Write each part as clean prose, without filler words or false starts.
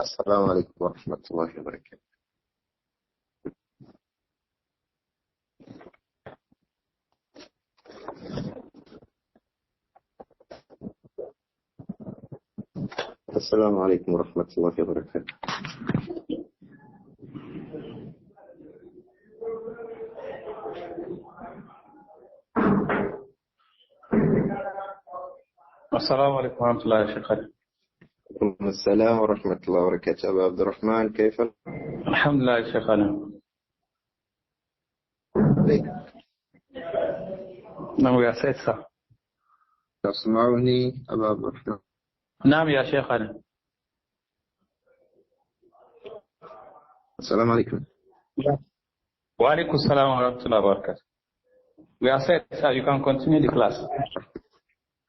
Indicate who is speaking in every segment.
Speaker 1: السلام عليكم ورحمة الله وبركاته. السلام عليكم ورحمة الله وبركاته.
Speaker 2: السلام عليكم ورحمة الله يا شيخ.
Speaker 1: السلام ورحمة الله وبركاته. أبو عبد الرحمن كيف؟
Speaker 2: الحمد لله يا شيخ. نعم يا سيد.
Speaker 1: تسمعني أبو عبد الرحمن؟
Speaker 2: نعم يا شيخ.
Speaker 1: السلام عليكم.
Speaker 2: وعليكم السلام ورحمة الله وبركاته. We are set, sir. You can continue the class.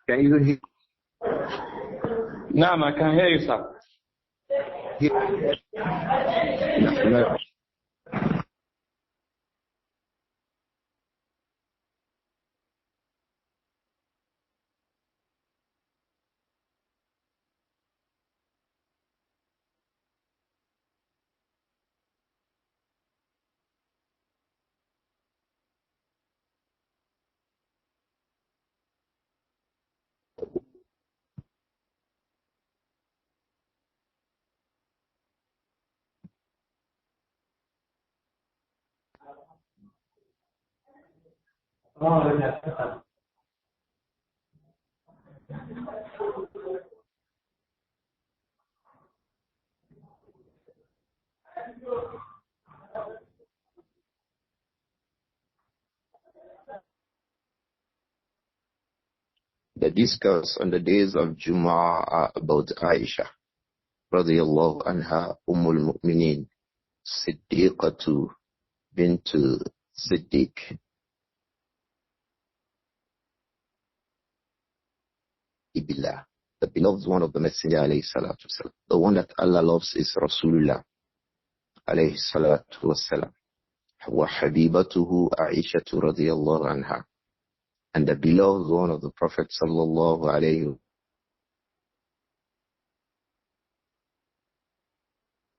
Speaker 1: Can you hear?
Speaker 2: نعم, I can hear you, sir.
Speaker 1: No. The discourse on the days of Jumu'ah are about Āishah radiyallahu anha, Ummul Mu'mineen, Siddiqatu bint Siddiq. Ibillah, the beloved one of the Messenger alayhi salatu wasalam. The one that Allah loves is Rasulullah alayhi salatu wasalam. Wa habibatuhu Āishatu radiyallahu anha. And the beloved one of the Prophet sallallahu alayhi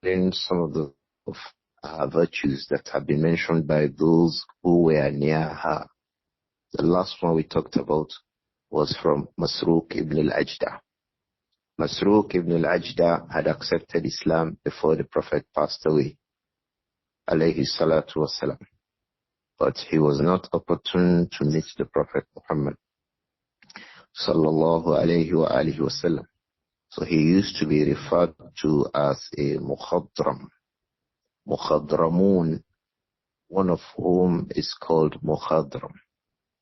Speaker 1: in some of the virtues that have been mentioned by those who were near her. The last one we talked about was from Masruq ibn al-Ajda. Masruq ibn al-Ajda had accepted Islam before the Prophet passed away, alayhi salatu wasalam. But he was not opportune to meet the Prophet Muhammad sallallahu alayhi wa alihi wasallam. So he used to be referred to as a mukhadram. Mukhadramun, one of whom is called mukhadram.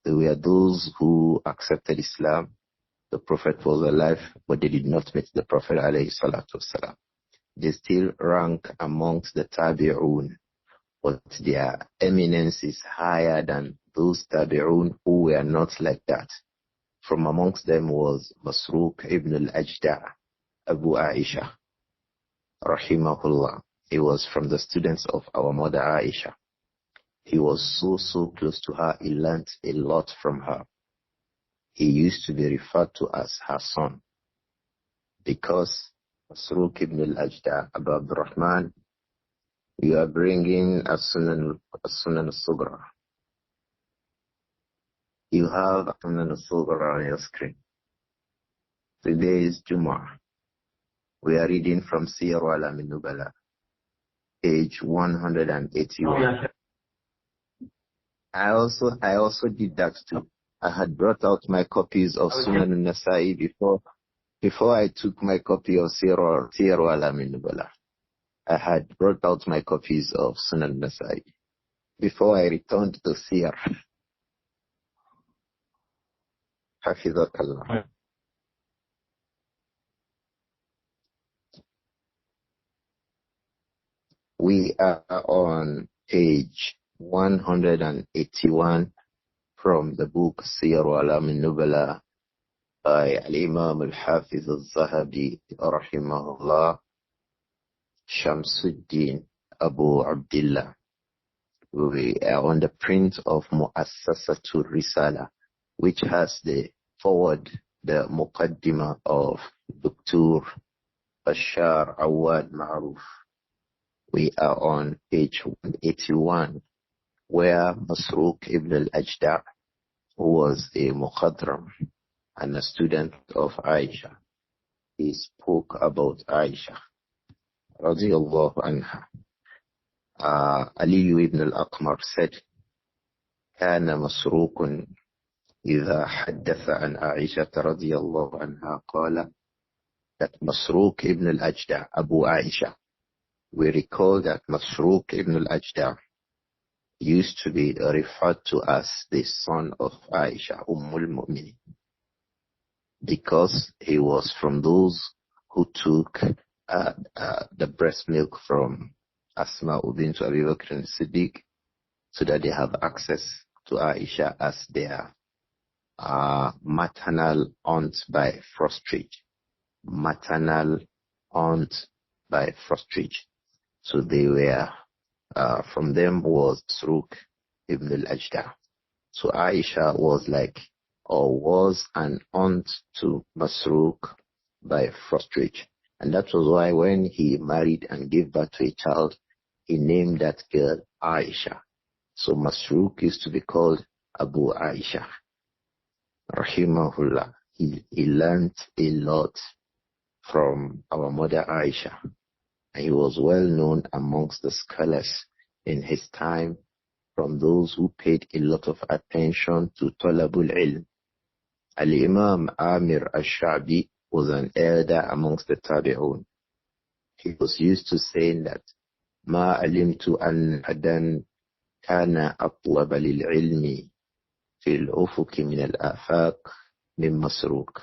Speaker 1: They were those who accepted Islam. The Prophet was alive, but they did not meet the Prophet alayhi salatu wasalam. They still rank amongst the tabi'un, but their eminence is higher than those tabi'un who were not like that. From amongst them was Masruq ibn al-Ajda, Abu Āishah, rahimahullah. He was from the students of our mother Āishah. He was so close to her, he learnt a lot from her. He used to be referred to as her son, because Masruq ibn al-Ajda, Abu Abdurrahman, you are bringing a Sunan al-Sugra. You have a Sunan al-Sugra on your screen. Today is Jumu'ah. We are reading from Siyar A'alām An-Nubala, page 181. I also did that too. I had brought out my copies of Sunan al-Nasa'i before I took my copy of Siyar A'alām An-Nubala. I had brought out my copies of Sunan al-Nasa'i before I returned to Siyar. Hafizakallah. We are on page 181 from the book Siyar A'alām An-Nubala by Imām Al-Hafiz Al-Dhahabi rahimahullah, Shamsuddin Abu Abdullah. We are on the print of Mu'assasatul Risala, which has the forward, the Muqaddimah of Dr. Bashar Awad Ma'ruf. We are on page 181, where Masruq ibn al-Ajda', who was a mukhadram and a student of Āishah, he spoke about Āishah radiyallahu anha. Ali ibn al-Aqmar said, كان مسروق إذا حدث عن عائشة رضي الله عنها قال, that Masruq ibn al-Ajda', Abu Āishah, we recall that Masruq ibn al-Ajda' used to be referred to as the son of Āishah, Ummul Mu'minin, because he was from those who took the breast milk from Asma bint Abi Bakr as-Siddiq, so that they have access to Āishah as their maternal aunt by frustrage. Maternal aunt by frustrage. So they were, from them was Masruq ibn al-Ajda'. So Āishah was like, or was an aunt to Masruq by frustrage. And that was why when he married and gave birth to a child, he named that girl Āishah. So Masruq used to be called Abu Āishah. Rahimahullah. He learned a lot from our mother Āishah. And he was well known amongst the scholars in his time, from those who paid a lot of attention to Talabul Ilm. Al-Imam Amir al-Sha'bi was an elder amongst the Tabi'un. He was used to saying that ما علمت أن أحدا كان أطلب للعلم في الأفق من الآفاق من مسروق.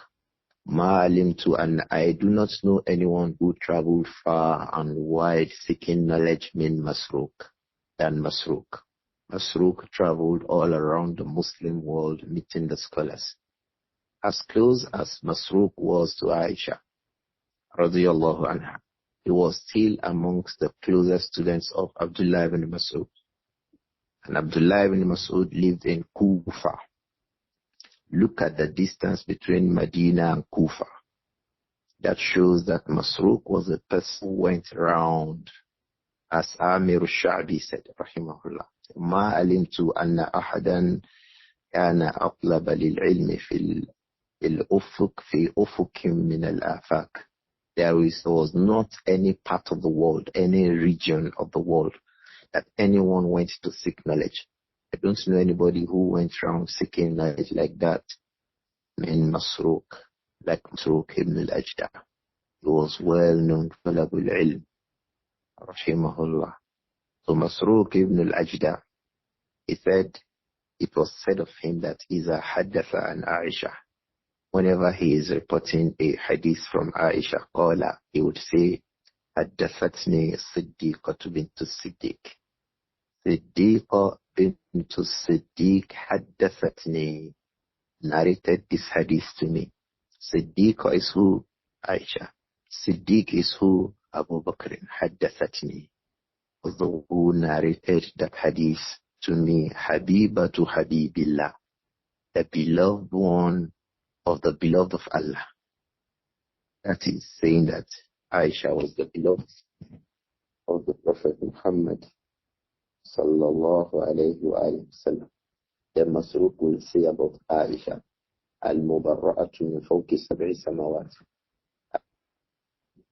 Speaker 1: ما علمت أن, I do not know anyone who traveled far and wide seeking knowledge than Masruq. Masruq traveled all around the Muslim world meeting the scholars. As close as Masruq was to Āishah radiyallahu anha, he was still amongst the closest students of Abdullah ibn Mas'ud. And Abdullah ibn Mas'ud lived in Kufa. Look at the distance between Medina and Kufa. That shows that Masruq was a person who went around, as Amir al-Sha'bi said, rahimahullah. ما علمت أن أحدا كان أطلب للعلم في الأفق في أفق من الآفاق. There was not any part of the world, any region of the world that anyone went to seek knowledge. I don't know anybody who went around seeking knowledge like that. In Masruq, like Masruq ibn al-Ajda'. He was well known for Talabul Ilm, rahimahullah. So Masruq ibn al-Ajda', he said, it was said of him that إذا حدث عن Āishah, whenever he is reporting a hadith from Āishah, qala, he would say, حدثتني الصديقة بنت الصديق. صديقة بنت الصديق حدثتني, narrated this hadith to me. Siddiq is who? Āishah. Siddiq is who? Abu Bakr. حدثتني, was the one who narrated that hadith to me. Habibatu Habibillah, the beloved one of the beloved of Allah. That is saying that Āishah was the beloved of the Prophet Muhammad sallallahu alayhi wa sallam. Then Masruq will say about Āishah, al-mubarra'atu min fawqi sab'i samawat,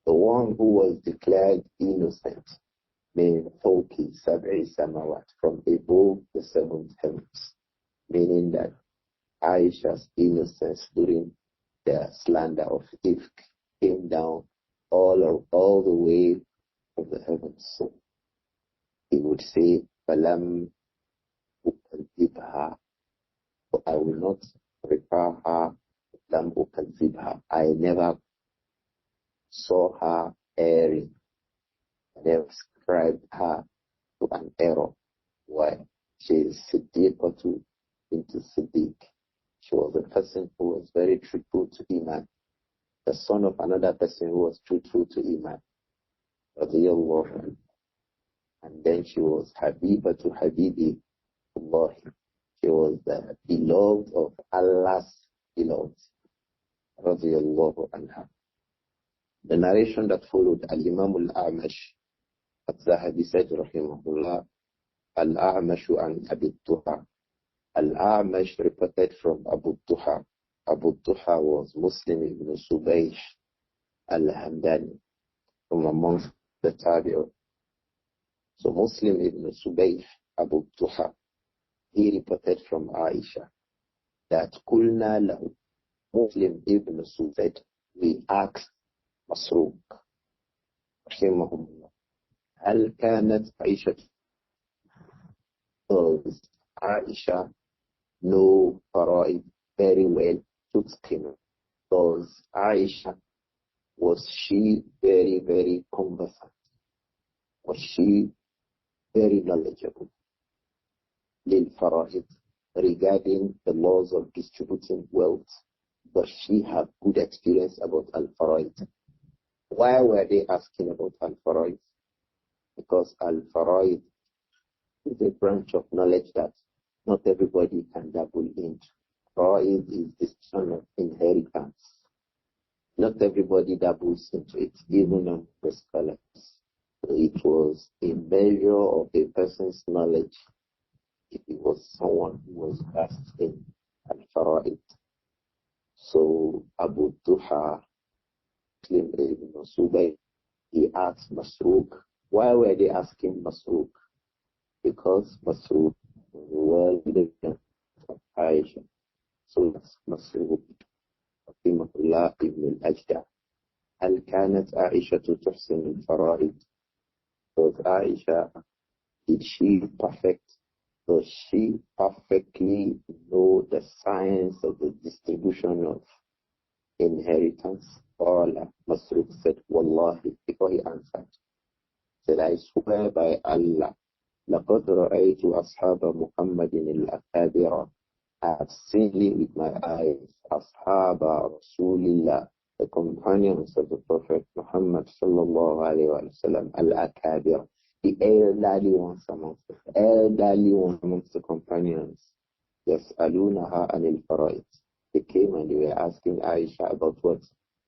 Speaker 1: the one who was declared innocent, min fawqi sab'i samawat, from above the seventh heavens, meaning that Āishah's innocence during the slander of Ifk came down all the way of the heavens. So he would say, Falam ukazibha, I will not refer her, Lam ukazibha, I never saw her erring, I never ascribed her to an error. Why? She is Siddiqatu into Siddiq. She was a person who was very truthful to Iman, the son of another person who was truthful to Iman. And then she was Habiba to Habibi Allah. She was the beloved of Allah's beloved. Radiyallahu anha. The narration that followed, Al-Imam Al-A'mash, Adh-Dhahabi said, Rahimahullah, Al-A'mashu an Abi Duha. Al-A'mash reported from Abu Duha. Abu Duha was Muslim ibn Subayh al-Hamdani, from amongst the Tabi'un. So Muslim ibn Subayh, Abu Duha, he reported from Āishah that Kulna lahu, Muslim ibn Subayh, we asked Masruq, rahimahullah, Hal kanat Āishah, does Āishah know Fara'id very well, tutqinu? Does Āishah, was she very, very conversant? Was she very knowledgeable? Lil Fara'id, regarding the laws of distributing wealth, does she have good experience about Al-Fara'id? Why were they asking about Al-Fara'id? Because Al-Fara'id is a branch of knowledge that not everybody can dabble into. Fara'id is the son of inheritance. Not everybody dabbles into it, even on the scholars. So it was a measure of a person's knowledge if it was someone who was versed in Al-Fara'id. So Abu Duha, Muslim ibn Subayh, he asked Masruq. Why were they asking Masruq? Because Masruq was well of Āishah. So that's Masruq. Rahimahullah ibn al-Ajda. هل كانت عائشة تحسن الفرائض? Was Āishah, did she perfect? Does she perfectly know the science of the distribution of inheritance? Qala, Masruq said, Wallahi, before he answered, said, I swear by Allah, لقد رأيت أصحاب محمد الأكابر. I have seen it with my eyes, أصحاب رسول الله, the companions of the Prophet Muhammad sallallahu alayhi wa sallam, al-akabir, the elderly ones amongst the companions. يسألونها عن الفرائض. They came and they were asking Āishah about what?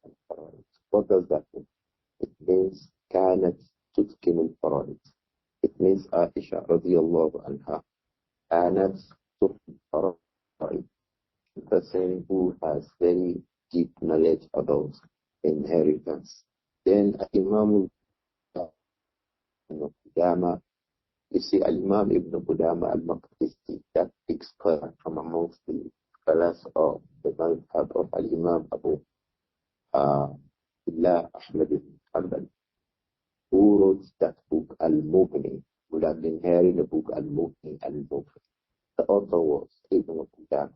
Speaker 1: Al-fara'id. What does that mean? It means كانت تتقن الفرائض. It means Āishah radiyallahu anha كانت تتقن الفرائض. The person who has very deep knowledge about inheritance. Then Imām Ibn Qudama, you see Imam Ibn Qudama al-Maqdisi, that big scholar from amongst the scholars of the madhab of Imam Abu Abdullah Ahmad ibn Hanbal, who wrote that book Al-Mughni, would have been hearing the book Al-Mughni al-Mughni. The author was Ibn Qudama.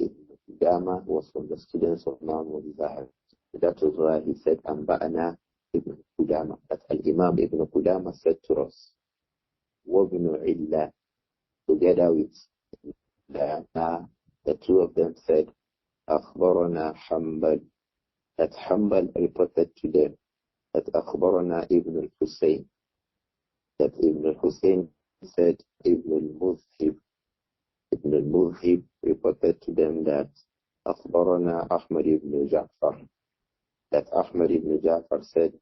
Speaker 1: Ibn Qudama was from the students of Imām Adh-Dhahabi. That was why he said, Anba'ana Ibn Qudama. That Al-Imam Ibn Qudama said to us, Wabnu Illa, together with the two of them said, Akhbarana Hanbal, that Hanbal reported to them, that Akhbarana Ibn al-Husayn, that Ibn al-Husayn said, Ibn al-Mudhib reported to them that Akhbarana Ahmad ibn Ja'far, that Ahmad ibn Ja'far said,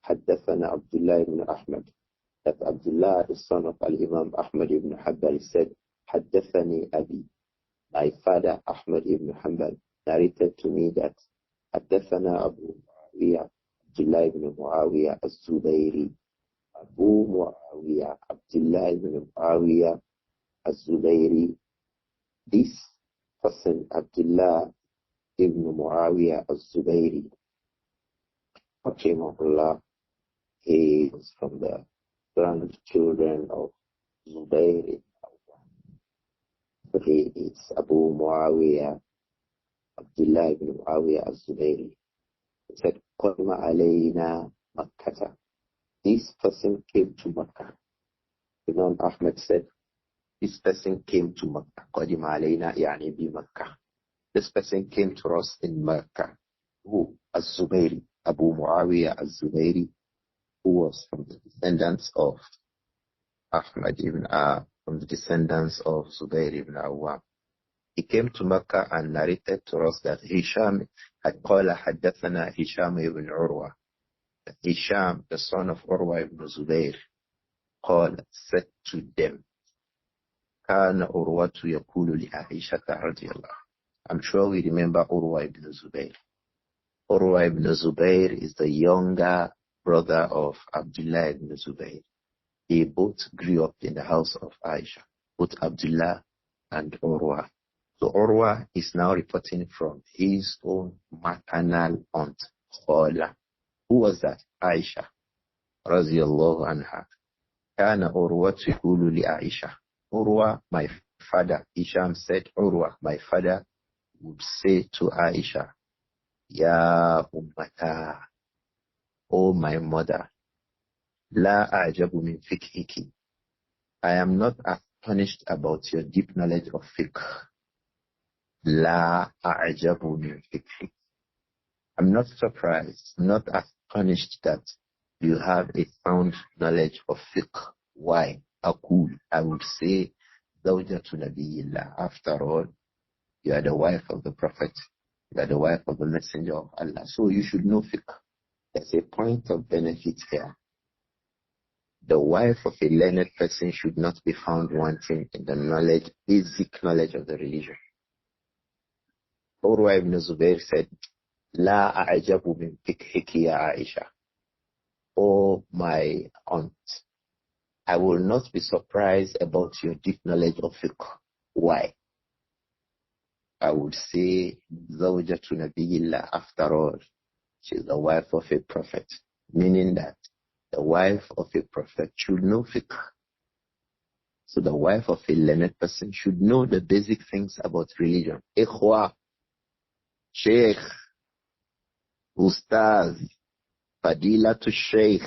Speaker 1: Haddathana Abdullah ibn Ahmad, that Abdullah, the son of Al-Imam Ahmad ibn Hanbal, said, Haddathani Abi, my father Ahmad ibn Hanbal narrated to me that Haddathana Abu Muawiyah, Abdullah ibn Muawiyah az-Zubayri, Abu Muawiyah, Abdullah ibn Muawiyah az-Zubayri. This person, Abdullah ibn Muawiyah az-Zubayri, rahimahullah, he was from the grandchildren of Zubayr. He is Abu Muawiyah, Abdullah ibn Muawiyah az-Zubayri. He said, Qadma alayna Makkah. This person came to Makkah. Imam Ahmad said, this person came to Makkah. Qadima alayna yani bi Makkah. This person came to us in Makkah. Who? Az-Zubayri, Abu Muawiyah az-Zubayri, who was from the descendants of Ahmad ibn from the descendants of Zubayr ibn Awwam. He came to Makkah and narrated to us that Hisham had called Haddathana Hisham ibn Urwa. Hisham, the son of Urwa ibn Zubayr, said to them, كان عروة يقول لعائشة رضي الله. I'm sure we remember Urwa ibn Zubayr. Urwa ibn Zubayr is the younger brother of Abdullah ibn Zubayr. They both grew up in the house of Āishah, both Abdullah and Urwa. So Urwa is now reporting from his own maternal aunt, Khala. Who was that? Āishah, radiyallahu anha. كان عروة يقول لعائشة. Urwa, my father, Hisham said, Urwa, my father, would say to Āishah, Ya ummata, O my mother, la a'jabu min fiqhiki. I am not astonished about your deep knowledge of fiqh. La a'jabu min fiqhiki. I'm not surprised, not astonished that you have a sound knowledge of fiqh. Why? Aqul, I would say, Zawjatu Nabiyillah. After all, you are the wife of the Prophet. You are the wife of the Messenger of Allah. So you should know fiqh. There's a point of benefit here. The wife of a learned person should not be found wanting in the knowledge, basic knowledge of the religion. Urwa ibn Zubayr said, La a'jabu min fiqhiki ya Āishah. Oh, my aunt, I will not be surprised about your deep knowledge of fiqh. Why? I would say, Zawjatu Nabiyillah, after all, she's the wife of a prophet, meaning that the wife of a prophet should know fiqh. So the wife of a learned person should know the basic things about religion. Ikhwa, Sheikh, Ustaz, Fadila to Sheikh.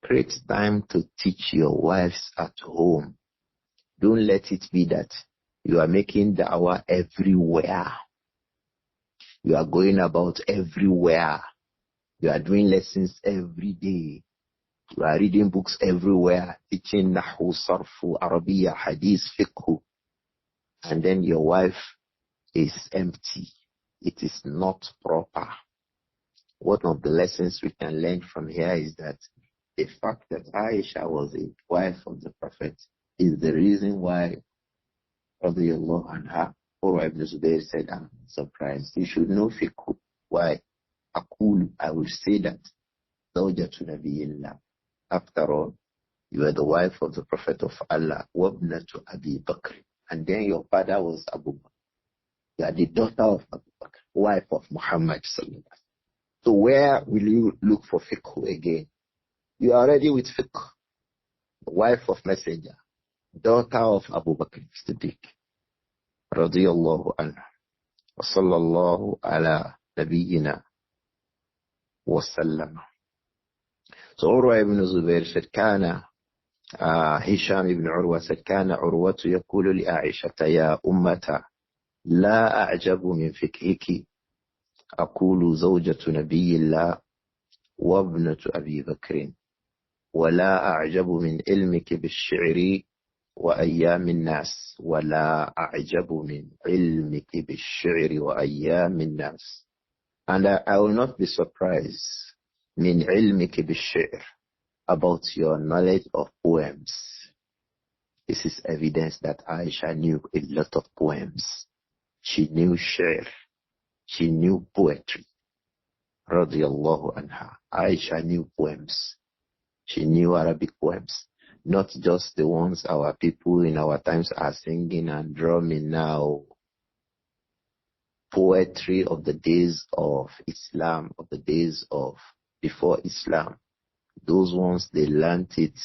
Speaker 1: Create time to teach your wives at home. Don't let it be that you are making da'wah everywhere. You are going about everywhere. You are doing lessons every day. You are reading books everywhere, teaching Nahu, Sarfu, Arabiya, Hadith, Fiqh. And then your wife is empty. It is not proper. One of the lessons we can learn from here is that the fact that Āishah was a wife of the Prophet is the reason why, radiyallahu anha, Urwa ibn Zubayr said, I'm surprised. You should know fiqh. Why? Aqul, I will say that, Zawjatu Nabiyillah. After all, you are the wife of the Prophet of Allah, Wabnatu Abi Bakr. And then your father was Abu Bakr. You are the daughter of Abu Bakr, wife of Muhammad sallallahu alaihi wasallam. So where will you look for fiqh again? You are already with fiqh. The wife of Messenger, daughter of Abu Bakr Siddiq, radiyallahu anhu, wa sallallahu ala nabiyyina wa sallam. So Urwa ibn Zubayr said, Hisham ibn Urwa said, Kana Urwatu yakulu li Āishata ya ummata, la a'jabu min fiqhiki, aqulu zawjatu nabiyillah, wabnatu Abi Bakrin. ولا أعجب من علمك بالشعر وأيام الناس ولا أعجب من علمك بالشعر وأيام الناس. And I will not be surprised من علمك بالشعر, about your knowledge of poems. This is evidence that Āishah knew a lot of poems. She knew shi'r. She knew poetry. Radiyallahu anha. Āishah knew poems. She knew Arabic poems, not just the ones our people in our times are singing and drumming now. Poetry of the days of Islam, of the days of before Islam. Those ones, they learned it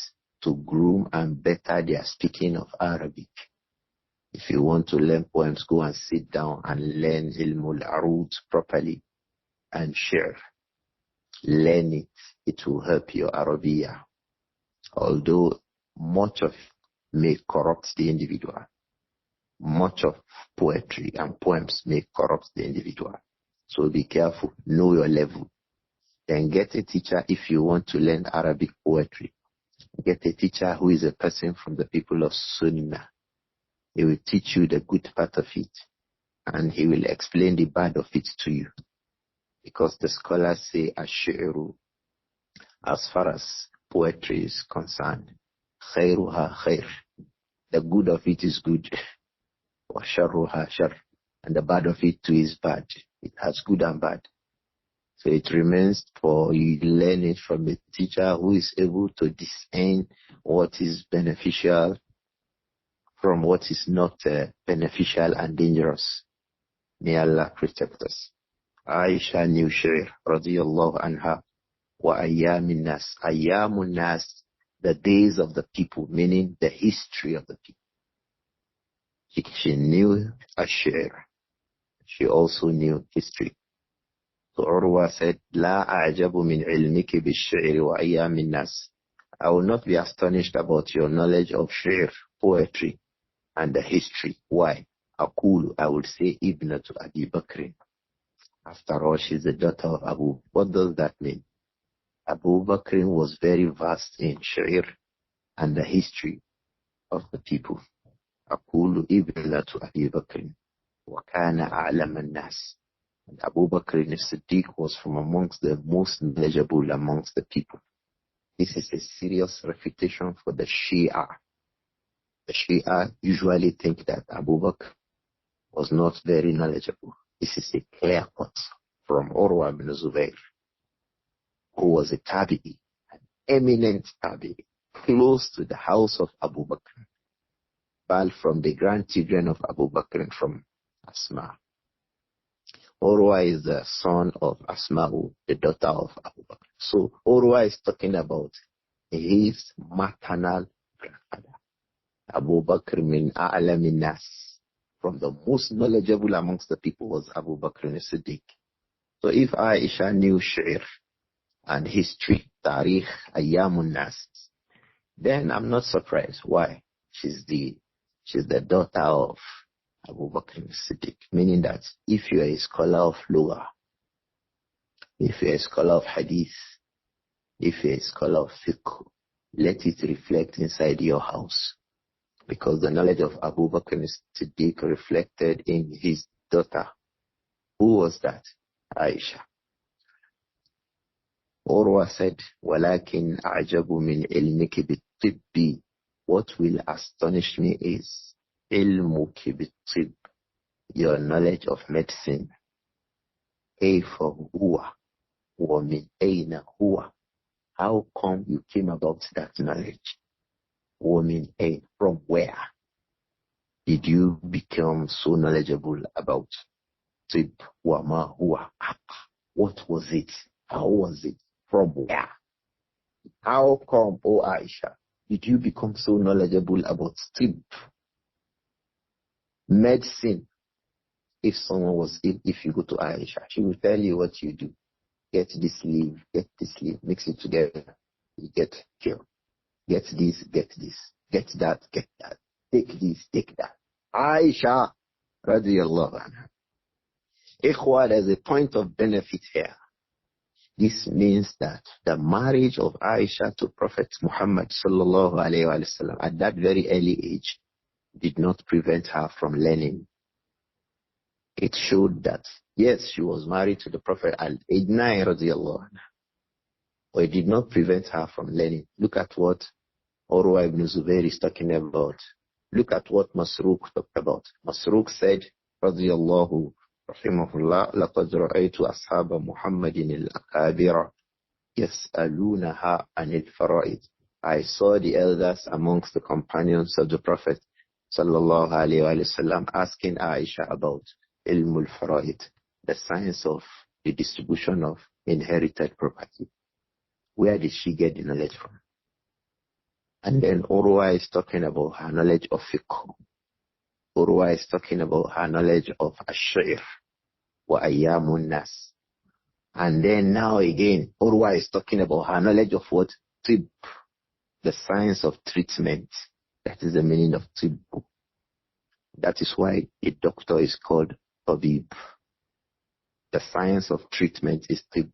Speaker 1: to groom and better their speaking of Arabic. If you want to learn poems, go and sit down and learn Ilmul Arud properly and share. Learn it. It will help your Arabiya. Although much of it may corrupt the individual. Much of poetry and poems may corrupt the individual. So be careful. Know your level. Then get a teacher if you want to learn Arabic poetry. Get a teacher who is a person from the people of Sunnah. He will teach you the good part of it. And he will explain the bad of it to you. Because the scholars say, Ash-shi'ru as far as poetry is concerned. خيرها خير. The good of it is good. وشرها شر. And the bad of it too is bad. It has good and bad. So it remains for you to learn it from a teacher who is able to discern what is beneficial from what is not beneficial and dangerous. May Allah protect us. Āishah knew Shaykh radiyallahu anha wa ayyamin nas. Ayyamun nas, the days of the people, meaning the history of the people. She knew Shaykh. She also knew history. So Urwa said, La a'jabu min ilmiki bish-shi'ri wa ayyamin nas. I will not be astonished about your knowledge of shi'r, poetry, and the history. Why? Aqulu, I would say, Ibnatu Abi Bakr. After all, she's the daughter of Abu. What does that mean? Abu Bakr was very vast in shi'r and the history of the people. Aqulu Ibnatu Abi Bakr. Wa kana a'lam an-nas. And Abu Bakr as-Siddiq was from amongst the most knowledgeable amongst the people. This is a serious refutation for the Shia. The Shia usually think that Abu Bakr was not very knowledgeable. This is a clear cut from Urwa ibn Zubayr, who was a tabi'i, an eminent tabi'i, close to the house of Abu Bakr, but from the grandchildren of Abu Bakr and from Asma. Urwa is the son of Asma'u, the daughter of Abu Bakr. So Urwa is talking about his maternal grandfather. Abu Bakr min a'lamin nas. From the most knowledgeable amongst the people was Abu Bakr as-Siddiq. So if Āishah knew shi'r and history, tarikh, ayyamun nas, then I'm not surprised. Why? She's the daughter of Abu Bakr as-Siddiq. Meaning that if you are a scholar of Lugha, if you are a scholar of Hadith, if you are a scholar of Fiqh, let it reflect inside your house. Because the knowledge of Abu Bakr as-Siddiq reflected in his daughter. Who was that? Āishah. Urwa said, وَلَكِنْ أَعْجَبُ مِنْ عِلْمِكِ بِالطِّبِّ. What will astonish me is عِلْمُكِ بِالطِّبِّ, your knowledge of medicine. كَيْفَ هُوَ وَمِنْ أَيْنَ هُوَ. How come you came about that knowledge? Woman A, from where did you become so knowledgeable about Tib Wama Hua? What was it? How was it? From where? How come, O Āishah, did you become so knowledgeable about Tib? Medicine. If someone was ill, if you go to Āishah, she will tell you what you do. Get this leaf, mix it together, you get cured. Get this, get that, take this, take that. Āishah radiyallahu anha. Ikhwa, there's a point of benefit here. This means that the marriage of Āishah to Prophet Muhammad sallallahu alayhi wa sallam at that very early age did not prevent her from learning. It showed that, yes, she was married to the Prophet at age 9 radiyallahu anha. But it did not prevent her from learning. Look at what Urwa ibn Zubayr is talking about. Look at what Masruq talked about. Masruq said, radiyallahu rahimahullah, لَقَدْ رَأَيْتُ أَصْحَابَ مُحَمَّدٍ الْأَكَابِرَ يَسْأَلُونَهَا عَنِ الْفَرَائِضِ. I saw the elders amongst the companions of the Prophet sallallahu alayhi wa sallam asking Āishah about ilmul fara'id, the science of the distribution of inherited property. Where did she get the knowledge from? And then Urwa is talking about her knowledge of fiqh. Urwa is talking about her knowledge of ash-shi'r wa ayyamun nas. And then now again, Urwa is talking about her knowledge of what? Tib, the science of treatment. That is the meaning of tib. That is why a doctor is called tabib. The science of treatment is tib.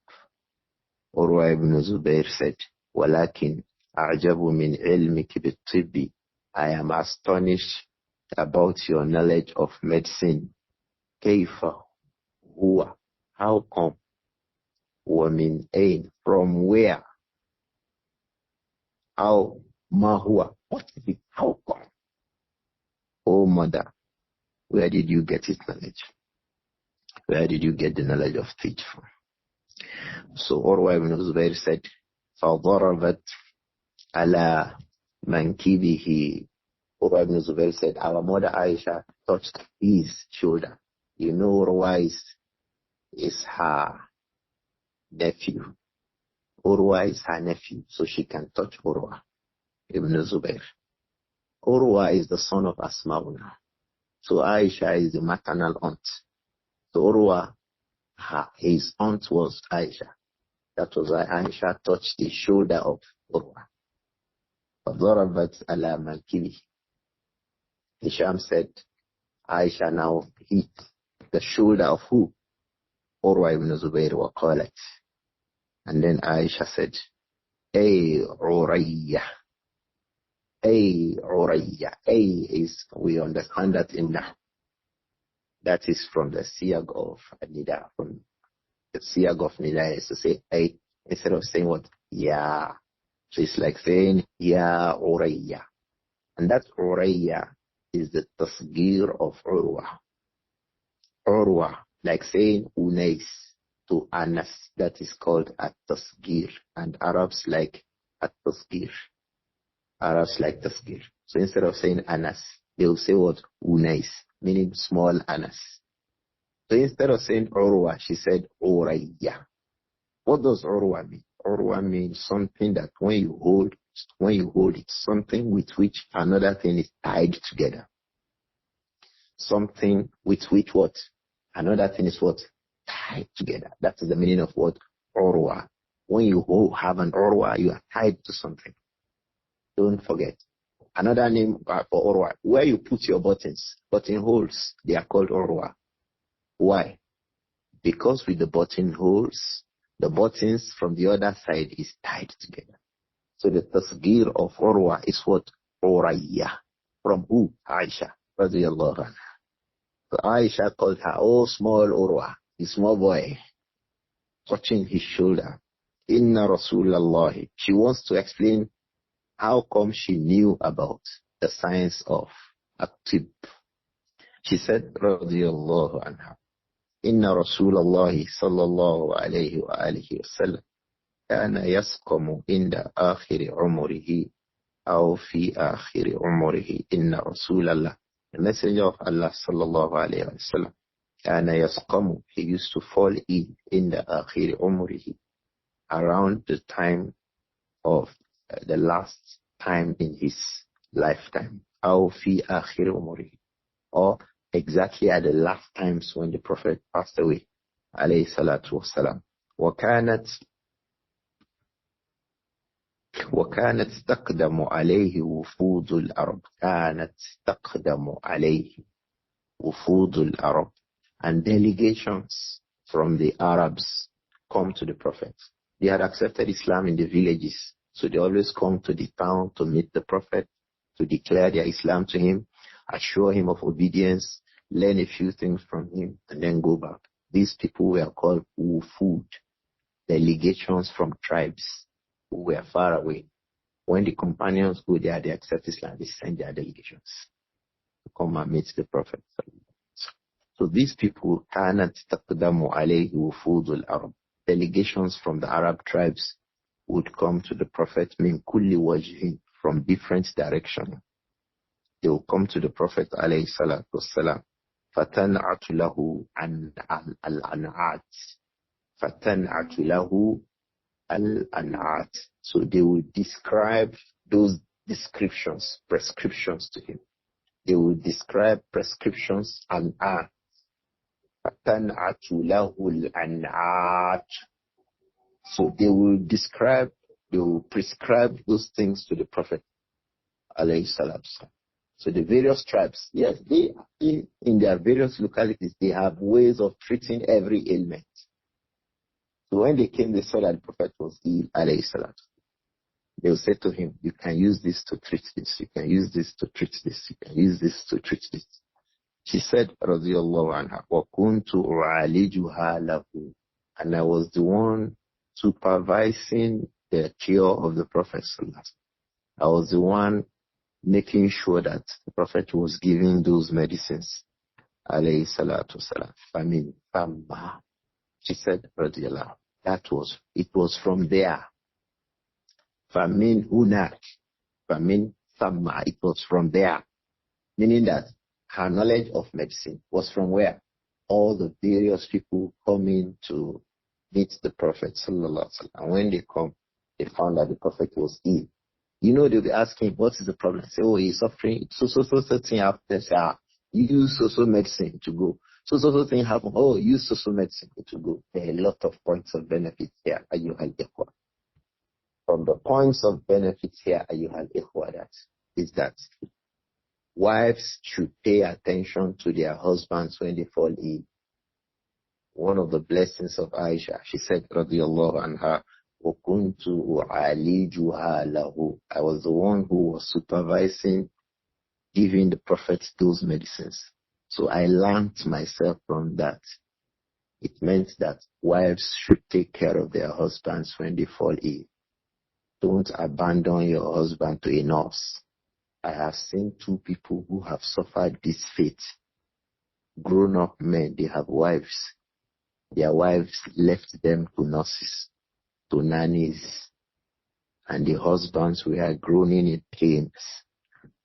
Speaker 1: Urwa ibn Zubayr said, وَلَكِنْ أَعْجَبُ مِنْ عِلْمِكِ بِالطِّبِّ. I am astonished about your knowledge of medicine. كَيْفَ هُوَ. How come? وَمِنْ أَيْنَ. From where? How? Mahua. What is it? How come? Oh mother, where did you get it knowledge? Where did you get the knowledge of teach from? So Urwa ibn Zubayr said, فَضَرَبَتْ عَلَى مَنْكِبِهِ. Urwa ibn Zubayr said, our mother Aisha touched his shoulder. You know Urwa is her nephew. Urwa is her nephew, so she can touch Urwa ibn Zubayr. Urwa is the son of Asma'una. So Aisha is the maternal aunt. So Urwa, his aunt was Aisha. That was why Aisha touched the shoulder of Urwa. فَضَرَبَتْ عَلَى مَنْكِبِهِ. Hisham said, Aisha now hit the shoulder of who? Urwa ibn Zubayr wa qalat. And then Aisha said, Ay Urayya. Ay Urayya. Ay is, we understand that in Nahu. That is from the siyag of Nida. From the siyag of Nida is to say Ay instead of saying what? Ya. So it's like saying Ya Urayya. And that Urayya is the tasgir of Urwa. Urwa, like saying Unais to Anas, that is called At-Tasgir. And Arabs like At-Tasgir. Arabs like Tasgir. So instead of saying Anas, they will say what? Unais, meaning small Anas. So instead of saying Urwa, she said Urayya. What does Urwa mean? Urwa means something that when you hold it, something with which another thing is tied together. Something with which what? Another thing is what? Tied together. That is the meaning of what? Urwa. When you have an Urwa, you are tied to something. Don't forget. Another name for Urwa, where you put your buttons, buttonholes, they are called Urwa. Why? Because with the buttonholes, the buttons from the other side is tied together. So the tasgir of Urwa is what? Urayya. From who? Aisha. Radiyallahu anha. So Aisha called her, oh small Urwa, the small boy, touching his shoulder. Inna Rasulallah. She wants to explain how come she knew about the science of At-Tib. She said, Radiyallahu anha, Inna Rasulallah sallallahu alayhi wa alihi wa sallam كان يسقم عند آخر عمره أو في آخر عمره إن رسول الله. The messenger of Allah sallallahu alayhi wa sallam كان يسقم, he used to fall ill in the آخر عمره, around the time of the last time in his lifetime, أو في آخر عمره, or exactly at the last times when the Prophet passed away alayhi salatu wasalam. وكانت تقدم عليه وفود العرب. كانت تقدم عليه وفود العرب. And delegations from the Arabs come to the Prophet. They had accepted Islam in the villages, so they always come to the town to meet the Prophet, to declare their Islam to him, assure him of obedience, learn a few things from him, and then go back. These people were called wufud, delegations from tribes who were far away. When the companions go there, they accept Islam, they send their delegations to come and meet the Prophet. So these people, كانت تقدم عليه وفود العرب, delegations from the Arab tribes would come to the Prophet من كل وجه, from different directions. They will come to the Prophet عليه الصلاة والسلام. فتنعت له عن الأنعات. فتنعت له al-an'at. So they will describe those prescriptions to him. They will describe prescriptions and فَتَنْعَتُ لَهُ الْأَنْعَاتُ. So they will prescribe those things to the Prophet alayhi salam. So the various tribes, yes, they in their various localities, they have ways of treating every ailment. So when they came, they saw that the Prophet was ill, alayhi salam. They will say to him, you can use this to treat this, you can use this to treat this, you can use this to treat this. She said, radiyallahu anha, وَكُنْتُ أُعَالِجُهَا لَهُ. And I was the one supervising the cure of the Prophet sallallahu alaihi wasallam. I was the one making sure that the Prophet was giving those medicines. Alayhi salatu wasalam. Famin, famma. She said, radiallahu, it was from there. Famin hunak. Famin famma. It was from there. Meaning that her knowledge of medicine was from where? All the various people coming to meet the Prophet sallallahu alaihi wasallam. And when they come, they found that the Prophet was ill. You know, they'll be asking, what is the problem? Say, oh, he's suffering. So thing happened. Say, use so medicine to go. So thing happened. Oh, use so medicine to go. There are a lot of points of benefit here. From the points of benefit here, that is that wives should pay attention to their husbands when they fall ill. One of the blessings of Āishah, she said, radiyallahu anha, وَكُنْتُ أُعَالِجُهَا لَهُ. I was the one who was supervising, giving the Prophet those medicines. So I learned myself from that. It meant that wives should take care of their husbands when they fall ill. Don't abandon your husband to a nurse. I have seen two people who have suffered this fate. Grown-up men, they have wives. Their wives left them to nurses, to nannies, and the husbands were groaning in pains.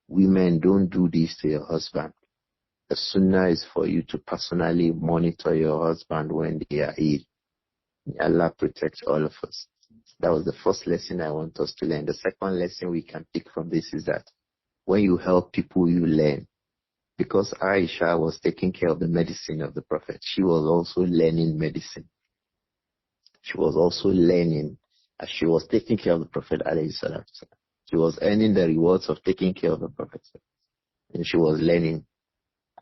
Speaker 1: Women, don't do this to your husband. The sunnah is for you to personally monitor your husband when they are ill. May Allah protect all of us. That was the first lesson I want us to learn. The second lesson we can pick from this is that when you help people, you learn. Because Āishah was taking care of the medicine of the Prophet, she was also learning medicine. She was also learning as she was taking care of the Prophet. She was earning the rewards of taking care of the Prophet. And she was learning.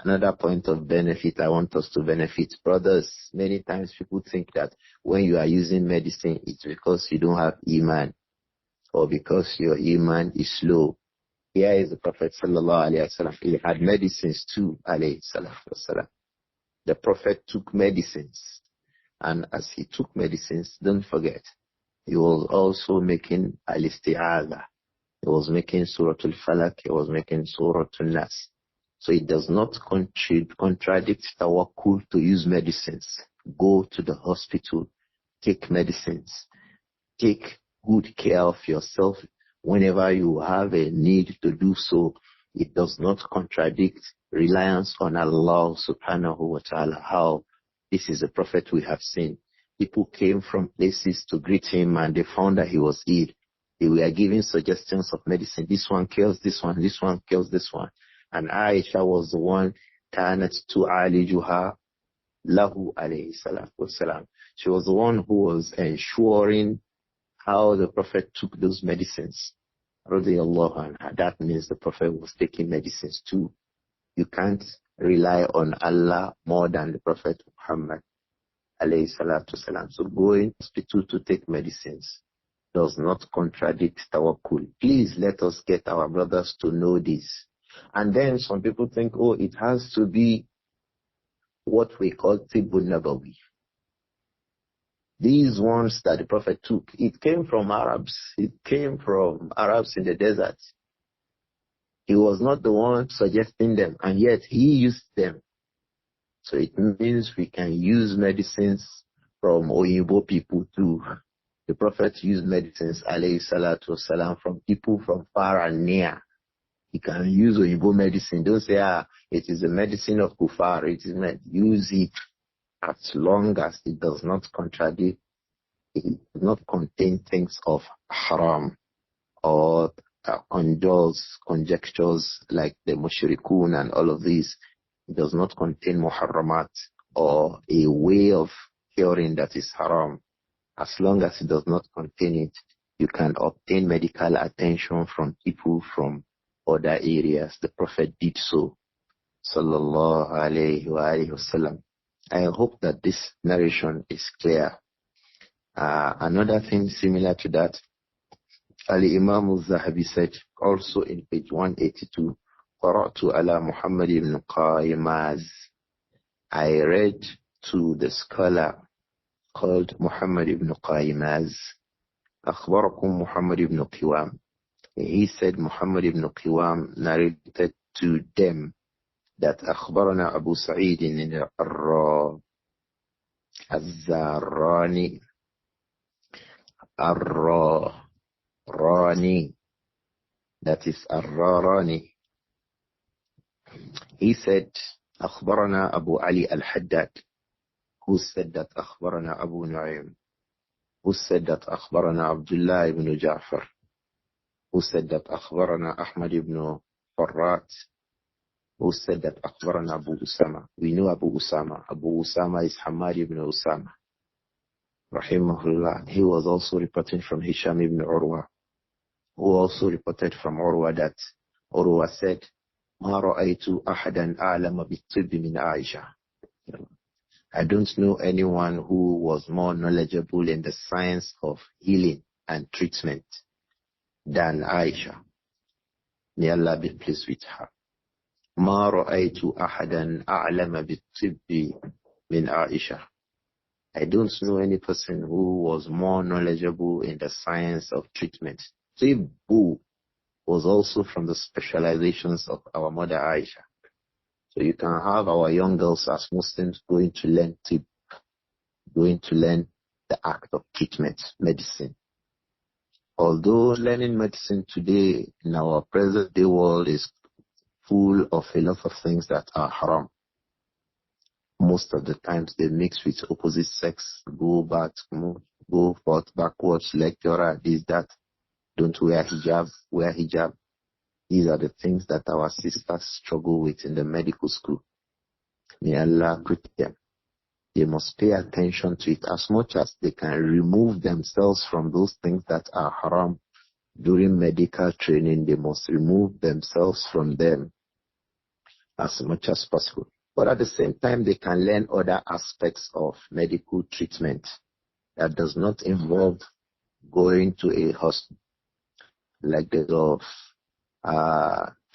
Speaker 1: Another point of benefit I want us to benefit. Brothers, many times people think that when you are using medicine, it's because you don't have Iman or because your Iman is low. Here is the Prophet sallallahu alaihi wasallam. He had medicines too, alayhi salatu wasalam. The Prophet took medicines. And as he took medicines, don't forget, he was also making al-isti'adha. He was making Surah Al-Falaq. He was making Surah Al-Nas. So it does not contradict tawakkul to use medicines. Go to the hospital, take medicines, take good care of yourself whenever you have a need to do so. It does not contradict reliance on Allah subhanahu wa ta'ala. How this is a prophet we have seen. People came from places to greet him and they found that he was ill. They were giving suggestions of medicine. This one kills this one, this one kills this one. And Āishah was the one, كانت تعالجها له عليه الصلاة والسلام. She was the one who was ensuring how the Prophet took those medicines. Radiyallahu anha. That means the Prophet was taking medicines too. You can't rely on Allah more than the Prophet Muhammad alayhi salatu wasalam. So going to hospital to take medicines does not contradict tawakkul. Please let us get our brothers to know this. And then some people think, oh, it has to be what we call Tibbun Nabawi. These ones that the Prophet took, it came from Arabs. It came from Arabs in the desert. He was not the one suggesting them, and yet he used them. So it means we can use medicines from Oyibo people too. The Prophet used medicines, alayhi salatu wasalam, from people from far and near. You can use Oyibo medicine. Don't say, it is a medicine of Kufar. It is meant. Use it as long as it does not contradict, it does not contain things of haram or conjectures like the mushrikun and all of these. It does not contain muharramat or a way of curing that is haram. As long as it does not contain it, you can obtain medical attention from people from other areas. The Prophet did so. Sallallahu alayhi wa alayhi wasallam. I hope that this narration is clear. Another thing similar to that, Imām Adh-Dhahabi said also in page 182, قرأت على محمد بن قايمaz. I read to the scholar called Muhammad ibn Qaymaz. أخبركم محمد ibn Qiwam. He said Muhammad ibn Qiwam narrated to them that أخبرنا أبو سعيد الزاراني الراني, that is الراراني. He said أخبرنا أبو علي الحداد, who said that أخبرنا أبو نعيم, who said that أخبرنا عبد الله ibn Ja'far, who said that أخبرنا أحمد ibn فرات, who said that أخبرنا أبو أسامة. We know Abu Usama. Abu Usama is Hamad ibn Usama, rahimahullah. He was also reporting from Hisham ibn Urwa, who also reported from Urwa that Urwa said, ما رأيت أحدا أعلم بالطب من عائشة. I don't know anyone who was more knowledgeable in the science of healing and treatment than Aisha. May Allah be pleased with her. ما رأيت أحدا أعلم بالطب من عائشة. I don't know any person who was more knowledgeable in the science of treatment. Tibbu was also from the specializations of our mother Aisha. So you can have our young girls as Muslims going to learn tib, going to learn the act of treatment, medicine. Although learning medicine today in our present day world is full of a lot of things that are haram. Most of the times they mix with opposite sex, go back, move, go forth, backwards, lecturer, this, that. Don't wear hijab, wear hijab. These are the things that our sisters struggle with in the medical school. May Allah protect them. They must pay attention to it as much as they can remove themselves from those things that are haram. During medical training, they must remove themselves from them as much as possible. But at the same time, they can learn other aspects of medical treatment that does not involve going to a hospital, like the of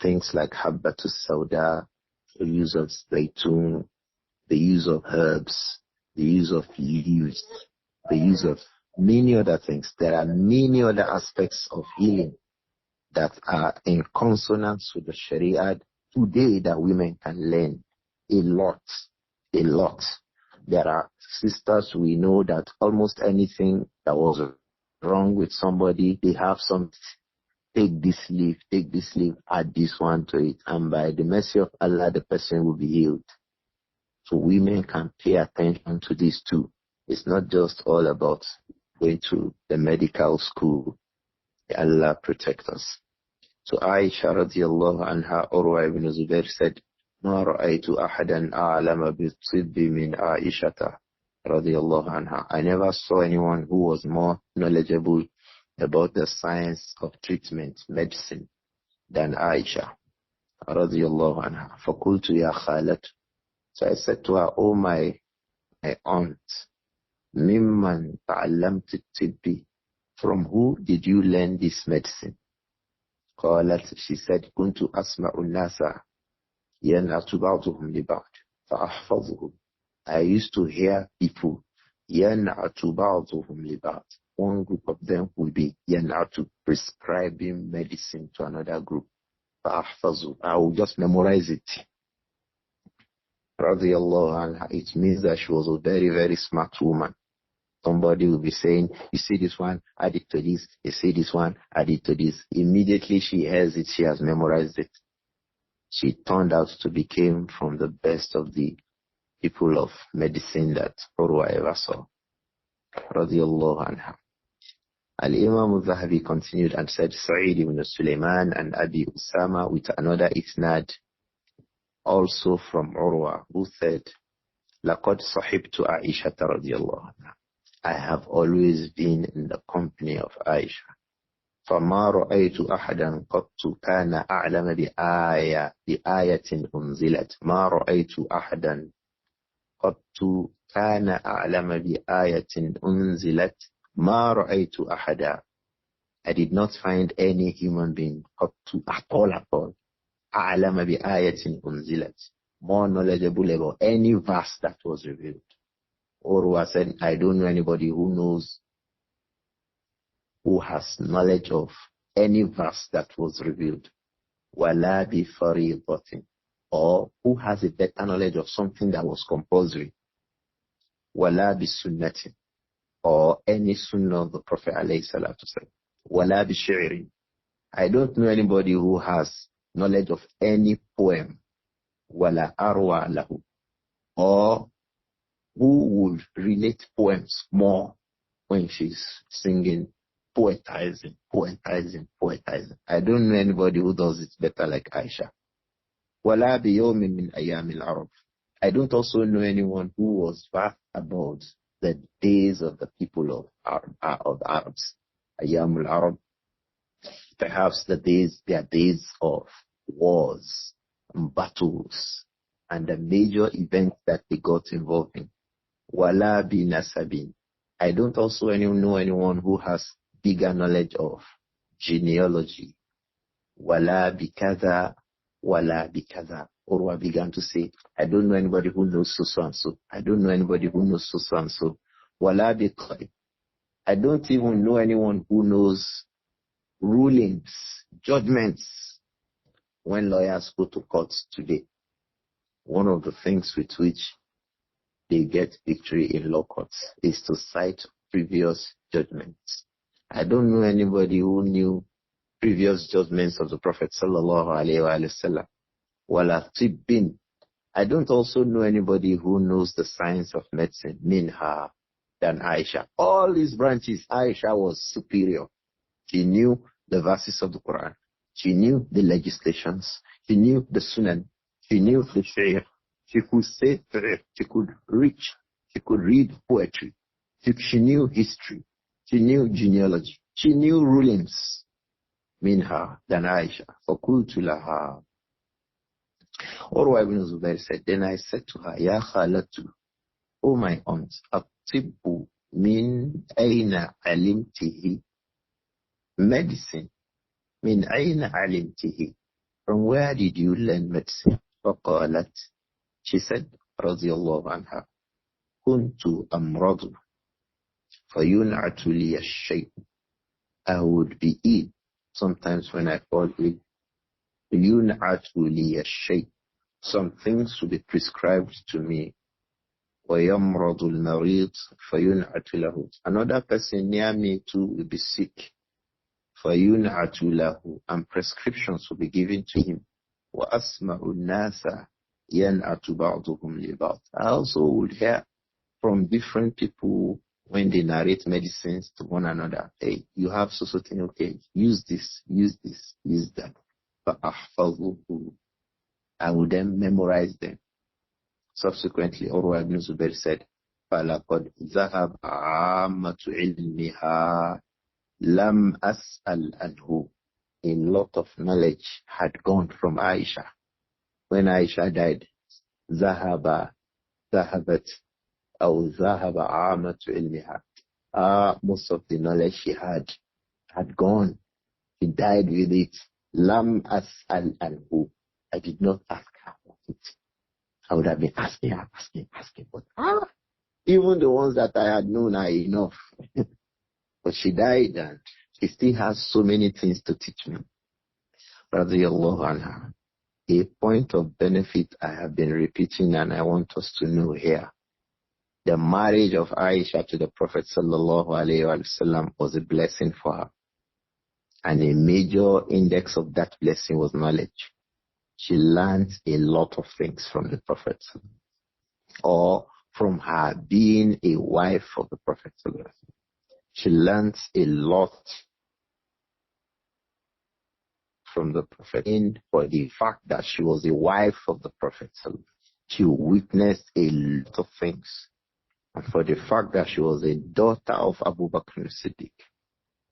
Speaker 1: things like habbatus sauda, the use of zaytun, the use of herbs, the use of leaves, the use of many other things. There are many other aspects of healing that are in consonance with the Sharia today that women can learn a lot. There are sisters we know that almost anything that was wrong with somebody, they have some, take this leaf, add this one to it, and by the mercy of Allah, the person will be healed. So women can pay attention to this too. It's not just all about going to the medical school. Allah protect us. So Aisha radiallahu anha, Urwa ibn Zubair said, ما رأيت أحدا أعلم بالطب من عائشة رضي الله عنها. I never saw anyone who was more knowledgeable about the science of treatment, medicine, than Aisha radiallahu anha. فقلت يا خالة. So I said to her, oh my aunt, ممن تعلمت الطب. From who did you learn this medicine? قالت, she said, كنت أسمع الناس ينعت بعضهم لبعض فأحفظهم. I used to hear people ينعت بعضهم لبعض. One group of them will be ينعت, prescribing medicine to another group. فأحفظه. I will just memorize it. Radiallahu anha. It means that she was a very, very smart woman. Somebody will be saying, you see this one, add it to this. You see this one, add it to this. Immediately she hears it, she has memorized it. She turned out to become from the best of the people of medicine that Urwa ever saw. Radiallahu anha. Al-Imām Adh-Dhahabi continued and said, Sa'id ibn Sulaiman and Abi Usama with another isnad, also from Urwa, who said, لَقَدْ صَحِبْتُ عَائِشَةَ رَضِيَ اللَّهُ عَنْهَا. I have always been in the company of Aisha. فَمَا رَأَيْتُ أَحَدًا قَطُّ كَانَ أَعْلَمَ بِآيَةٍ أُنزِلَتْ. مَا رَأَيْتُ أَحَدًا قَطُّ كَانَ أَعْلَمَ بِآيَةٍ أُنزِلَتْ. مَا رَأَيْتُ أَحَدًا. I did not find any human being قَطُّ at all. أَعْلَمَ بِآيَةٍ أُنزِلَتْ. More knowledgeable about any verse that was revealed. Urwa said, I don't know anybody who knows, who has knowledge of any verse that was revealed. وَلَا بِفَرِيضَةٍ, or who has a better knowledge of something that was compulsory. وَلَا بِسُنَّةٍ, or any sunnah of the Prophet alayhi salatu wasalam. وَلَا بِشِعْرٍ, I don't know anybody who has knowledge of any poem. وَلَا أَرْوَى لَهُ, or who would relate poems more when she's singing, poetizing. I don't know anybody who does it better like Āishah. وَلَا بِيَوْمٍ مِّنْ أَيَّامِ الْعَرَبِ, I don't also know anyone who was vast about the days of the people of Arabs. أيام العرب, perhaps their days of wars and battles and the major events that they got involved in. Wala bi nasabin, I don't also know anyone who has bigger knowledge of genealogy. Wala bi kaza, wala bi kaza. Urwa began to say, I don't know anybody who knows so and so. I don't know anybody who knows so and so. Wala bi qadi, I don't even know anyone who knows rulings, judgments. When lawyers go to courts today, one of the things with which they get victory in law courts is to cite previous judgments. I don't know anybody who knew previous judgments of the Prophet sallallahu alaihi wasallam. Wala tibbin, I don't also know anybody who knows the science of medicine, minha, than Āishah. All these branches, Āishah was superior. She knew the verses of the Quran. She knew the legislations. She knew the sunan. She knew the shaykh. She could say fiqh. She could reach. She could read poetry. She knew history. She knew genealogy. She knew rulings. Minha, than Āishah. فَقُلْتُ لَهَا, Urwa ibn Zubayr said, then I said to her, Ya khalatu, O my aunt, At-Tibbu min ayna alimtihi, medicine, min ayna alimtihi, from where did you learn medicine? فقالت, she said, رضي الله عنها, كنت أمرض فينعت لي الشيء, I would be ill sometimes when I fall ill. ينعت لي الشيء, some things will be prescribed to me. وَيَمْرَضُ الْمَرِيض فَيُنْعَتُ لَهُ, another person near me too will be sick. فَيُنْعَتُ لَهُ, and prescriptions will be given to him. وَأَسْمَعُ النَّاسَ يَنْعَتُ بَعْضُهُمْ لِبَعْضٍ, I also would hear from different people when they narrate medicines to one another. Hey, you have so thing, okay, use this, use that. فَأَحْفَظُهُ, I would then memorize them. Subsequently, Urwa ibn Zubair said, فَلَقَدْ ذَهَبَ عَامَّةُ عِلْمِهَا لَمْ أَسْأَلْ عَنْهُ, a lot of knowledge had gone from Āishah. When Āishah died, ذَهَبَت أو ذَهَبَ عَامَّةُ عِلْمِهَا, most of the knowledge she had gone. She died with it. لَمْ أَسْأَلْ عَنْهُ, I did not ask her about it. I would have been asking, but even the ones that I had known are enough. But she died and she still has so many things to teach me. Radiyallahu anha. A point of benefit I have been repeating and I want us to know here. The marriage of Āishah to the Prophet sallallahu alayhi wa sallam was a blessing for her. And a major index of that blessing was knowledge. She learned a lot of things from the Prophet, or from her being a wife of the Prophet. She learned a lot from the Prophet for the fact that she was a wife of the Prophet. She witnessed a lot of things, and for the fact that she was a daughter of Abu Bakr as-Siddiq.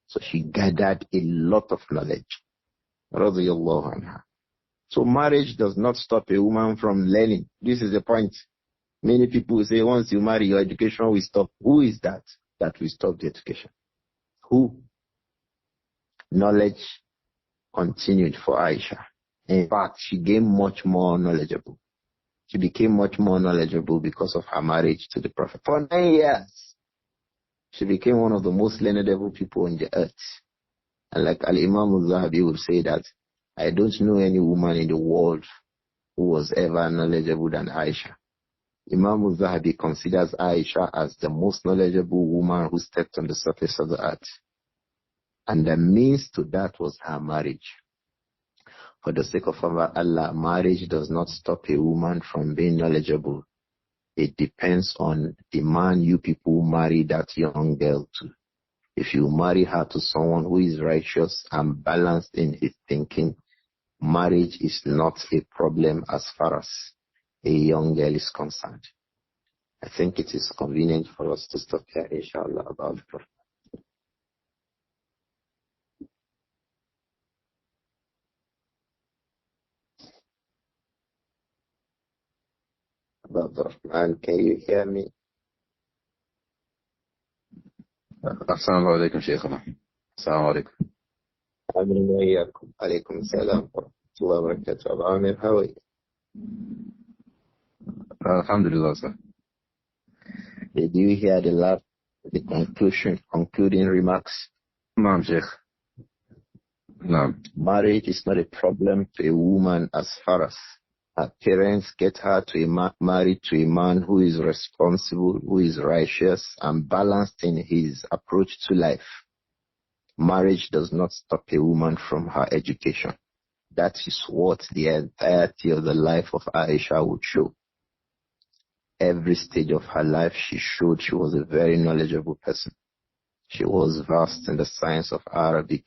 Speaker 1: So she gathered a lot of knowledge. Radiyallahu anha. So marriage does not stop a woman from learning. This is the point. Many people say once you marry, your education will stop. Who is that will stop the education? Who? Knowledge continued for Āishah. In fact, she gained much more knowledgeable. She became much more knowledgeable because of her marriage to the Prophet. For 9 years, she became one of the most learnable people on the earth. And like Al-Imām Adh-Dhahabi would say that, I don't know any woman in the world who was ever knowledgeable than Āishah. Imām Adh-Dhahabi considers Āishah as the most knowledgeable woman who stepped on the surface of the earth. And the means to that was her marriage. For the sake of Allah, marriage does not stop a woman from being knowledgeable. It depends on the man you people marry that young girl to. If you marry her to someone who is righteous and balanced in his thinking, marriage is not a problem as far as a young girl is concerned. I think it is convenient for us to stop here, inshallah, about the Rahman. Can you hear me?
Speaker 3: السلام عليكم شيخنا. السلام عليكم.
Speaker 1: آمين وإياكم. عليكم السلام ورحمة الله وبركاته. Abu Amir, how are you?
Speaker 3: Alhamdulillah, sir.
Speaker 1: Did you hear the concluding remarks?
Speaker 3: Naam, Sheikh. Naam.
Speaker 1: Marriage is not a problem to a woman as far as her parents get her to married to a man who is responsible, who is righteous, and balanced in his approach to life. Marriage does not stop a woman from her education. That is what the entirety of the life of Āishah would show. Every stage of her life, she showed she was a very knowledgeable person. She was versed in the science of Arabic,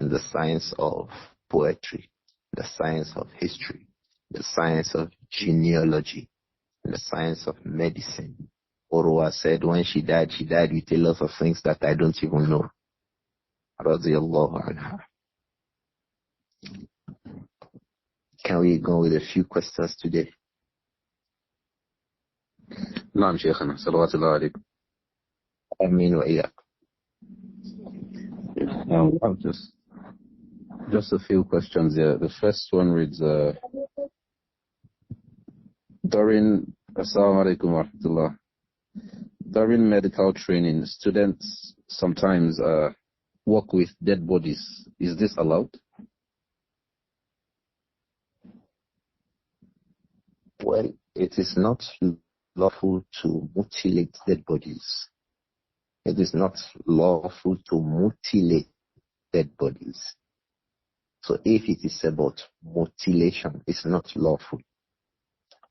Speaker 1: in the science of poetry, the science of history, the science of genealogy, the science of medicine. Urwa said when she died with a lot of things that I don't even know. Radiyallahu anha. Can we go with a few questions today?
Speaker 3: نعم شيخنا صلوات الله عليكم.
Speaker 1: آمين وإياكم.
Speaker 3: Just a few questions here. The first one reads, during Assalamu alaikum wa rahmatullah. During medical training, students sometimes work with dead bodies. Is this allowed?
Speaker 1: Well, it is not lawful to mutilate dead bodies. It is not lawful to mutilate dead bodies. So if it is about mutilation, it's not lawful.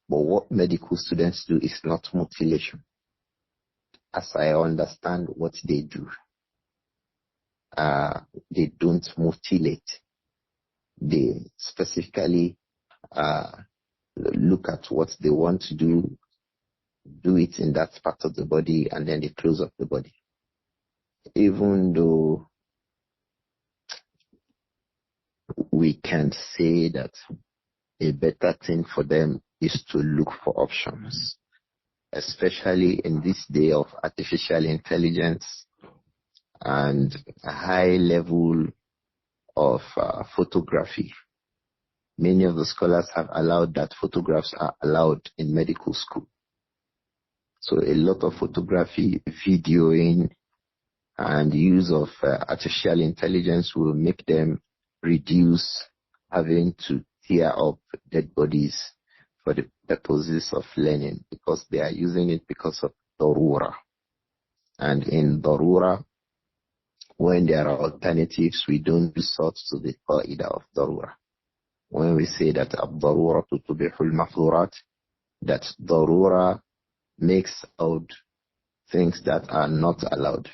Speaker 1: But what medical students do is not mutilation. As I understand what they do, they don't mutilate. They specifically look at what they want to do it in that part of the body, and then they close up the body. Even though we can say that a better thing for them is to look for options, especially in this day of artificial intelligence and a high level of photography. Many of the scholars have allowed that photographs are allowed in medical school. So a lot of photography, videoing, and use of artificial intelligence will make them reduce having to tear up dead bodies for the purposes of learning, because they are using it because of darura. And in darura, when there are alternatives, we don't resort to the qaida of darura. When we say that ad-darura tutubihul mahdurat, that darura makes out things that are not allowed.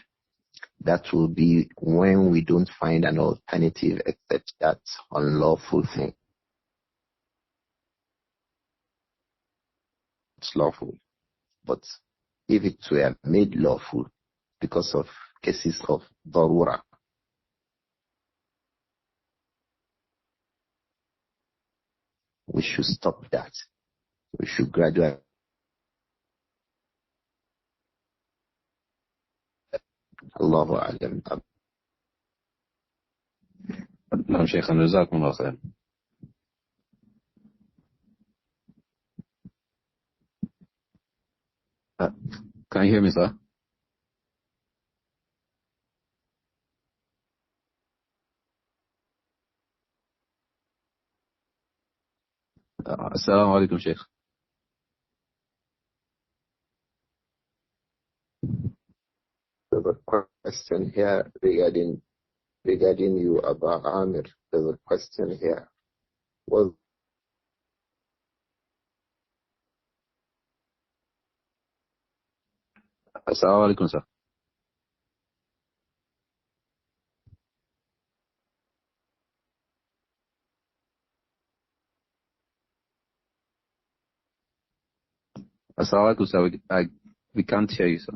Speaker 1: That will be when we don't find an alternative except that unlawful thing. It's lawful. But if it were made lawful because of cases of darura, we should stop that. We should gradually. Allahu A'lam.
Speaker 3: نعم شيخنا جزاكم الله خير. Can you hear me, sir? Assalamu alaikum, Sheikh.
Speaker 1: There's a question here regarding you about Amir. There's a question here. Was
Speaker 3: Assalamu alaikum, sir. Assalamu alaikum, sir. We can't hear you, sir.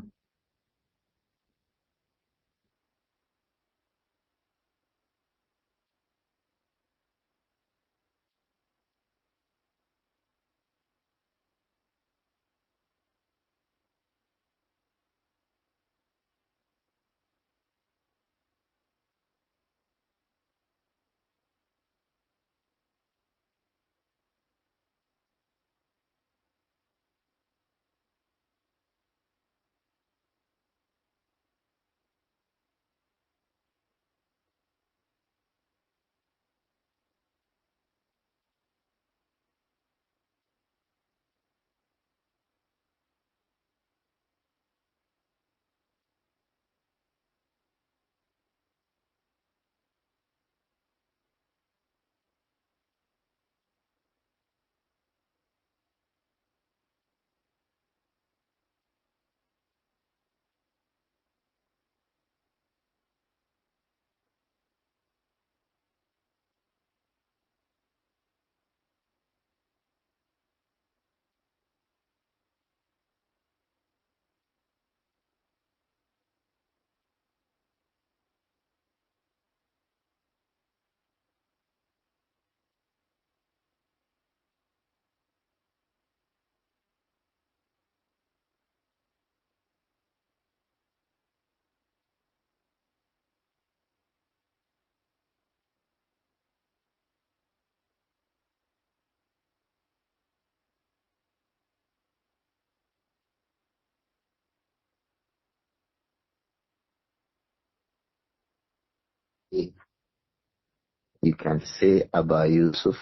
Speaker 1: you can say Abba Yusuf.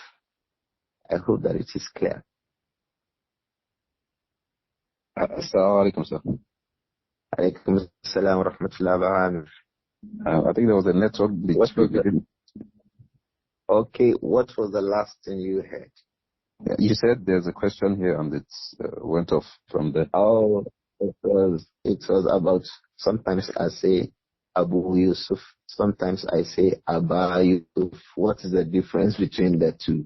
Speaker 1: I hope that it is clear.
Speaker 3: Assalamu alaikum, sir.
Speaker 1: Alaikum assalam wa rahmatullahi wa barakatuh.
Speaker 3: I think there was a network glitch.
Speaker 1: Okay, what was the last thing you heard?
Speaker 3: You said there's a question here and it went off from there.
Speaker 1: Oh, it was about, sometimes I say Abu Yusuf, sometimes I say Abba Yusuf. What is the difference between the two?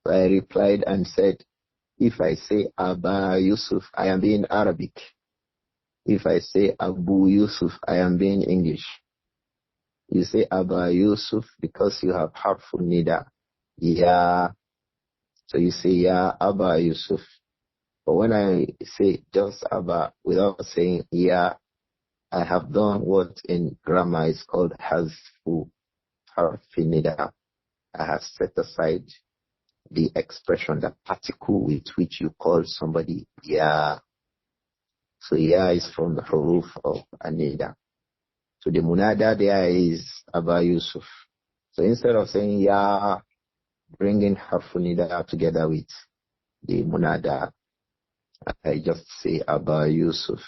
Speaker 1: So I replied and said, if I say Abba Yusuf, I am being Arabic. If I say Abu Yusuf, I am being English. You say Abba Yusuf because you have harful nida. Yeah. So you say Ya Abba Yusuf. But when I say just Abba without saying Ya, I have done what in grammar is called hazfu harfi nida. I have set aside the expression, the particle with which you call somebody Ya. So Ya is from the huruf of Anida. So the munada there is Abba Yusuf. So instead of saying Ya, bringing harfunida together with the munada, I just say Abba Yusuf.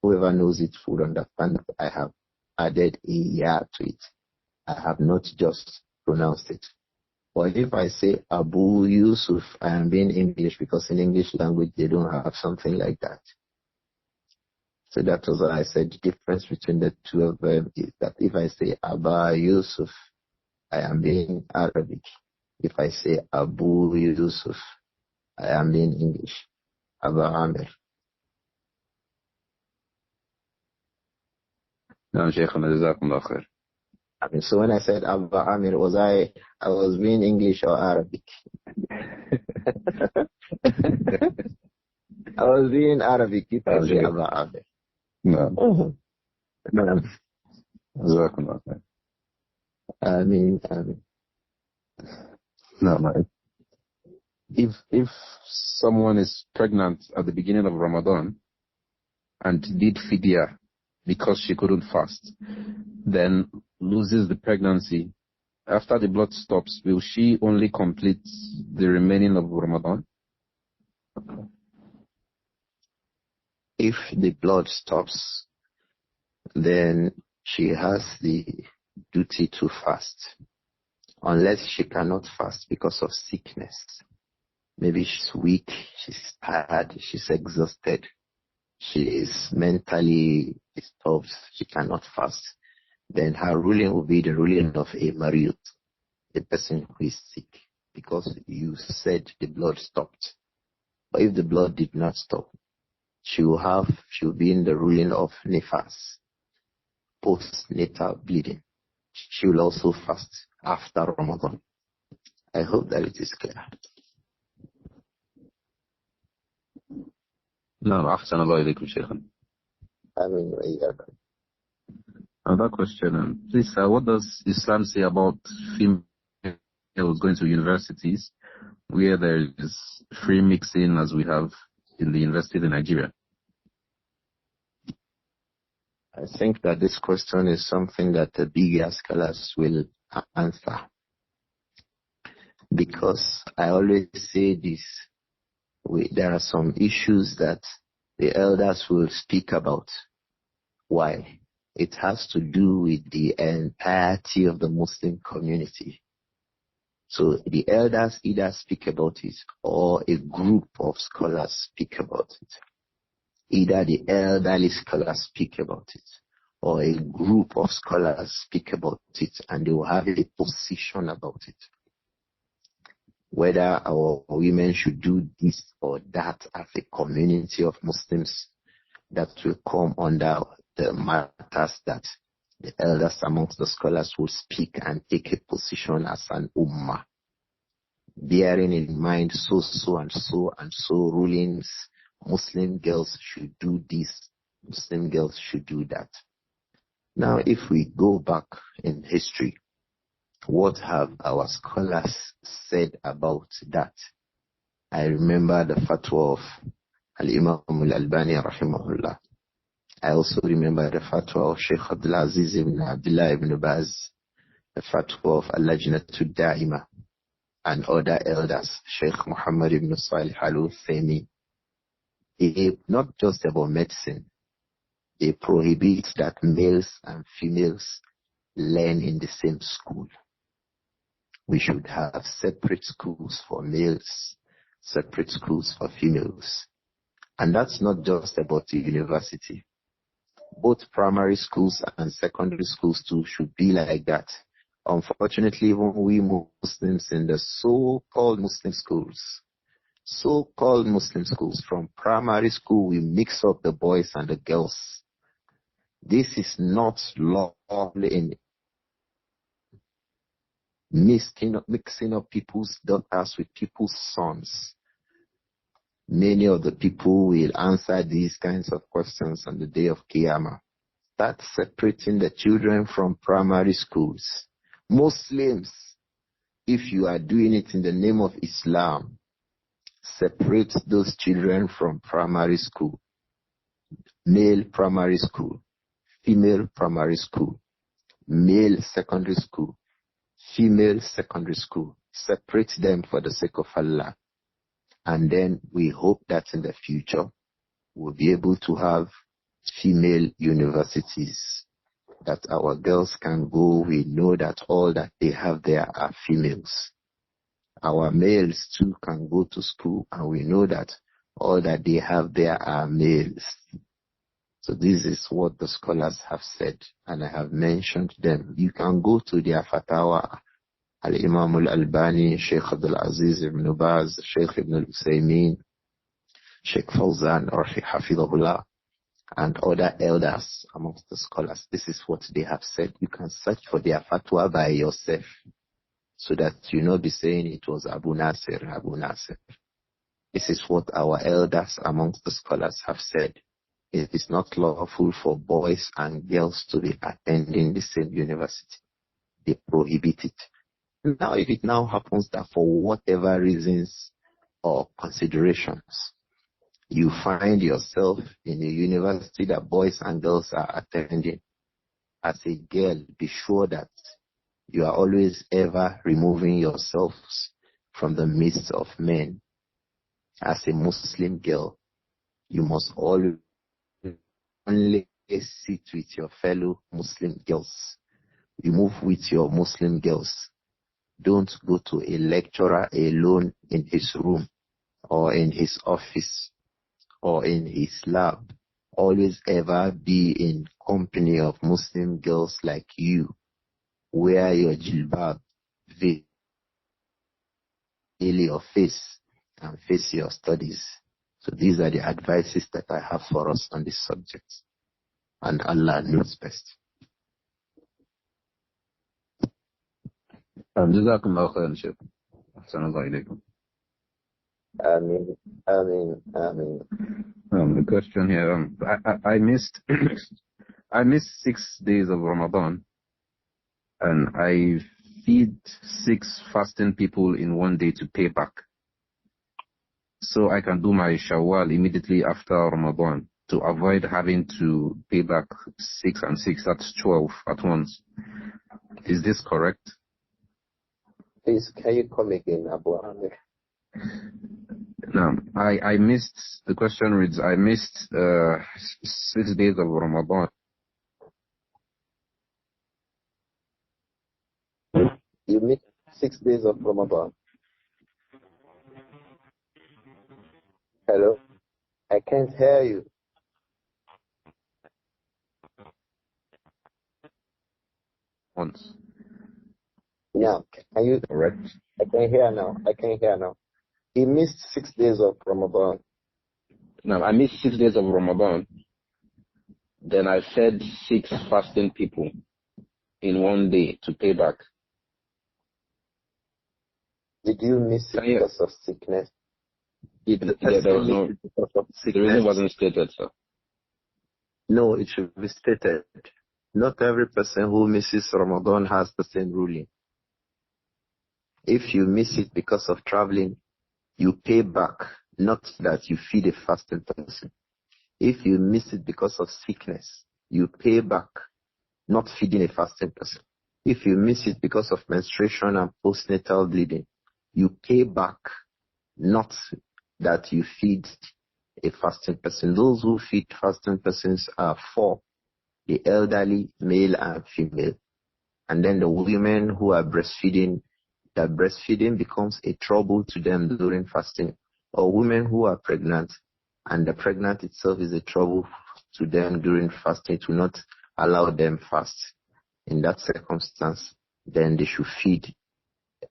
Speaker 1: Whoever knows it would understand that I have added a Ya to it. I have not just pronounced it. But if I say Abu Yusuf, I am being English because in English language they don't have something like that. So that was what I said. The difference between the two of them is that if I say Abba Yusuf, I am being Arabic. If I say Abu Yusuf, I am being English. Abba Amir.
Speaker 3: No, Shaykhana, jazakumullah khair.
Speaker 1: I mean, so when I said Abba Amir, I was being English or Arabic? I was being Arabic. You can say Abba Amir.
Speaker 3: No.
Speaker 1: No.
Speaker 3: Jazakumullah khair.
Speaker 1: I mean.
Speaker 3: No. If someone is pregnant at the beginning of Ramadan and did fidya because she couldn't fast, then loses the pregnancy After the blood stops, will she only complete the remaining of Ramadan?
Speaker 1: If the blood stops, then she has the duty to fast, unless she cannot fast because of sickness. Maybe she's weak, she's tired, she's exhausted, she is mentally disturbed, she cannot fast. Then her ruling will be the ruling of a married, the person who is sick, because you said the blood stopped. But if the blood did not stop, she will be in the ruling of nifas, postnatal bleeding. She will also fast after Ramadan. I hope that it is clear.
Speaker 3: No, another question. Please, what does Islam say about females going to universities where there is free mixing as we have in the universities in Nigeria?
Speaker 1: I think that this question is something that the bigger scholars will answer. Because I always say this, there are some issues that the elders will speak about. Why? It has to do with the entirety of the Muslim community. So the elders either speak about it or a group of scholars speak about it. Either the elderly scholars speak about it or a group of scholars speak about it, and they will have a position about it. Whether our women should do this or that as a community of Muslims, that will come under the matters that the elders amongst the scholars will speak and take a position as an ummah, bearing in mind so and so rulings. Muslim girls should do this, Muslim girls should do that. Now, if we go back in history, what have our scholars said about that? I remember the fatwa of Al-Imam Al-Albani rahimahullah. I also remember the fatwa of Shaykh Abdul-Aziz ibn Abdullah ibn Baz, the fatwa of Al-Lajnatul Da'ima, and other elders, Shaykh Muhammad ibn Salih Al-Uthaymi. Not just about medicine. They prohibit that males and females learn in the same school. We should have separate schools for males, separate schools for females. And that's not just about the university. Both primary schools and secondary schools too should be like that. Unfortunately, even we Muslims in the so-called Muslim schools, from primary school, we mix up the boys and the girls. This is not lawful in mixing up people's daughters with people's sons. Many of the people will answer these kinds of questions on the day of Qiyamah. Start separating the children from primary schools. Muslims, if you are doing it in the name of Islam, separate those children from primary school. Male primary school, female primary school, male secondary school, female secondary school. Separate them for the sake of Allah. And then we hope that in the future we'll be able to have female universities that our girls can go. We know that all that they have there are females. Our males too can go to school, and we know that all that they have there are males. So this is what the scholars have said, and I have mentioned them. You can go to their fatwa, Al-Imam Al-Albani, Shaykh Abdul-Aziz ibn Baz, Shaykh Ibn Al-Uthaymin, Shaykh Fawzan, Hafidhullah, and other elders amongst the scholars. This is what they have said. You can search for their fatwa by yourself, so that you not be saying it was Abū Nāsir. This is what our elders amongst the scholars have said. It is not lawful for boys and girls to be attending the same university. They prohibit it. Now, if it now happens that for whatever reasons or considerations, you find yourself in a university that boys and girls are attending, as a girl, be sure that You are always ever removing yourselves from the midst of men. As a Muslim girl, you must always only sit with your fellow Muslim girls. You move with your Muslim girls. Don't go to a lecturer alone in his room or in his office or in his lab. Always ever be in company of Muslim girls like you. Wear your jilbab, veil your face, and face your studies. So these are the advices that I have for us on this subject. And Allah knows best.
Speaker 3: جزاكم الله خيرا شيخ. أحسن الله إليكم.
Speaker 1: Ameen, ameen, ameen.
Speaker 3: The question here, I missed I missed 6 days of Ramadan, and I feed 6 fasting people in one day to pay back. So I can do my Shawwal immediately after Ramadan to avoid having to pay back 6 and 6, that's 12 at once. Is this correct?
Speaker 1: Please, can you come again, Abu Amir?
Speaker 3: No, I missed, the question reads, I missed 6 days of Ramadan.
Speaker 1: You missed 6 days of Ramadan. Hello? I can't hear you.
Speaker 3: Once.
Speaker 1: Yeah, can you?
Speaker 3: Correct.
Speaker 1: I can hear now. I can hear now. He missed 6 days of Ramadan.
Speaker 3: No, I missed 6 days of Ramadan. Then I fed 6 fasting people in one day to pay back.
Speaker 1: Did you miss it because of sickness?
Speaker 3: There was no, the reason wasn't stated, sir.
Speaker 1: No, it should be stated. Not every person who misses Ramadan has the same ruling. If you miss it because of traveling, you pay back, not that you feed a fasting person. If you miss it because of sickness, you pay back, not feeding a fasting person. If you miss it because of menstruation and postnatal bleeding, you pay back, not that you feed a fasting person. Those who feed fasting persons are 4: the elderly, male and female. And then the women who are breastfeeding, that breastfeeding becomes a trouble to them during fasting. Or women who are pregnant, and the pregnant itself is a trouble to them during fasting, to not allow them fast. In that circumstance, then they should feed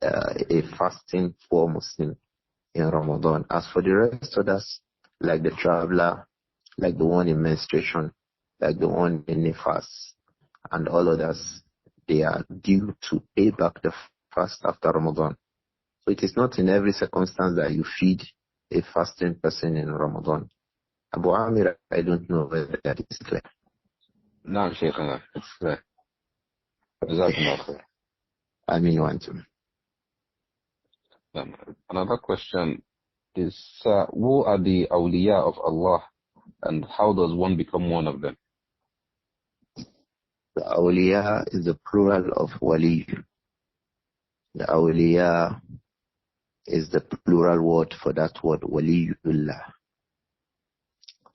Speaker 1: a fasting poor Muslim in Ramadan. As for the rest of us, like the traveler, like the one in menstruation, like the one in nifas, and all others, they are due to pay back the fast after Ramadan. So it is not in every circumstance that you feed a fasting person in Ramadan. Abu Amir, I don't know whether that is clear.
Speaker 3: No, Shaykhana, it's clear.
Speaker 1: I mean, one to.
Speaker 3: Another question is, who are the awliya of Allah, and how does one become one of them?
Speaker 1: The awliya is the plural of wali. The awliya is the plural word for that word, waliyullah.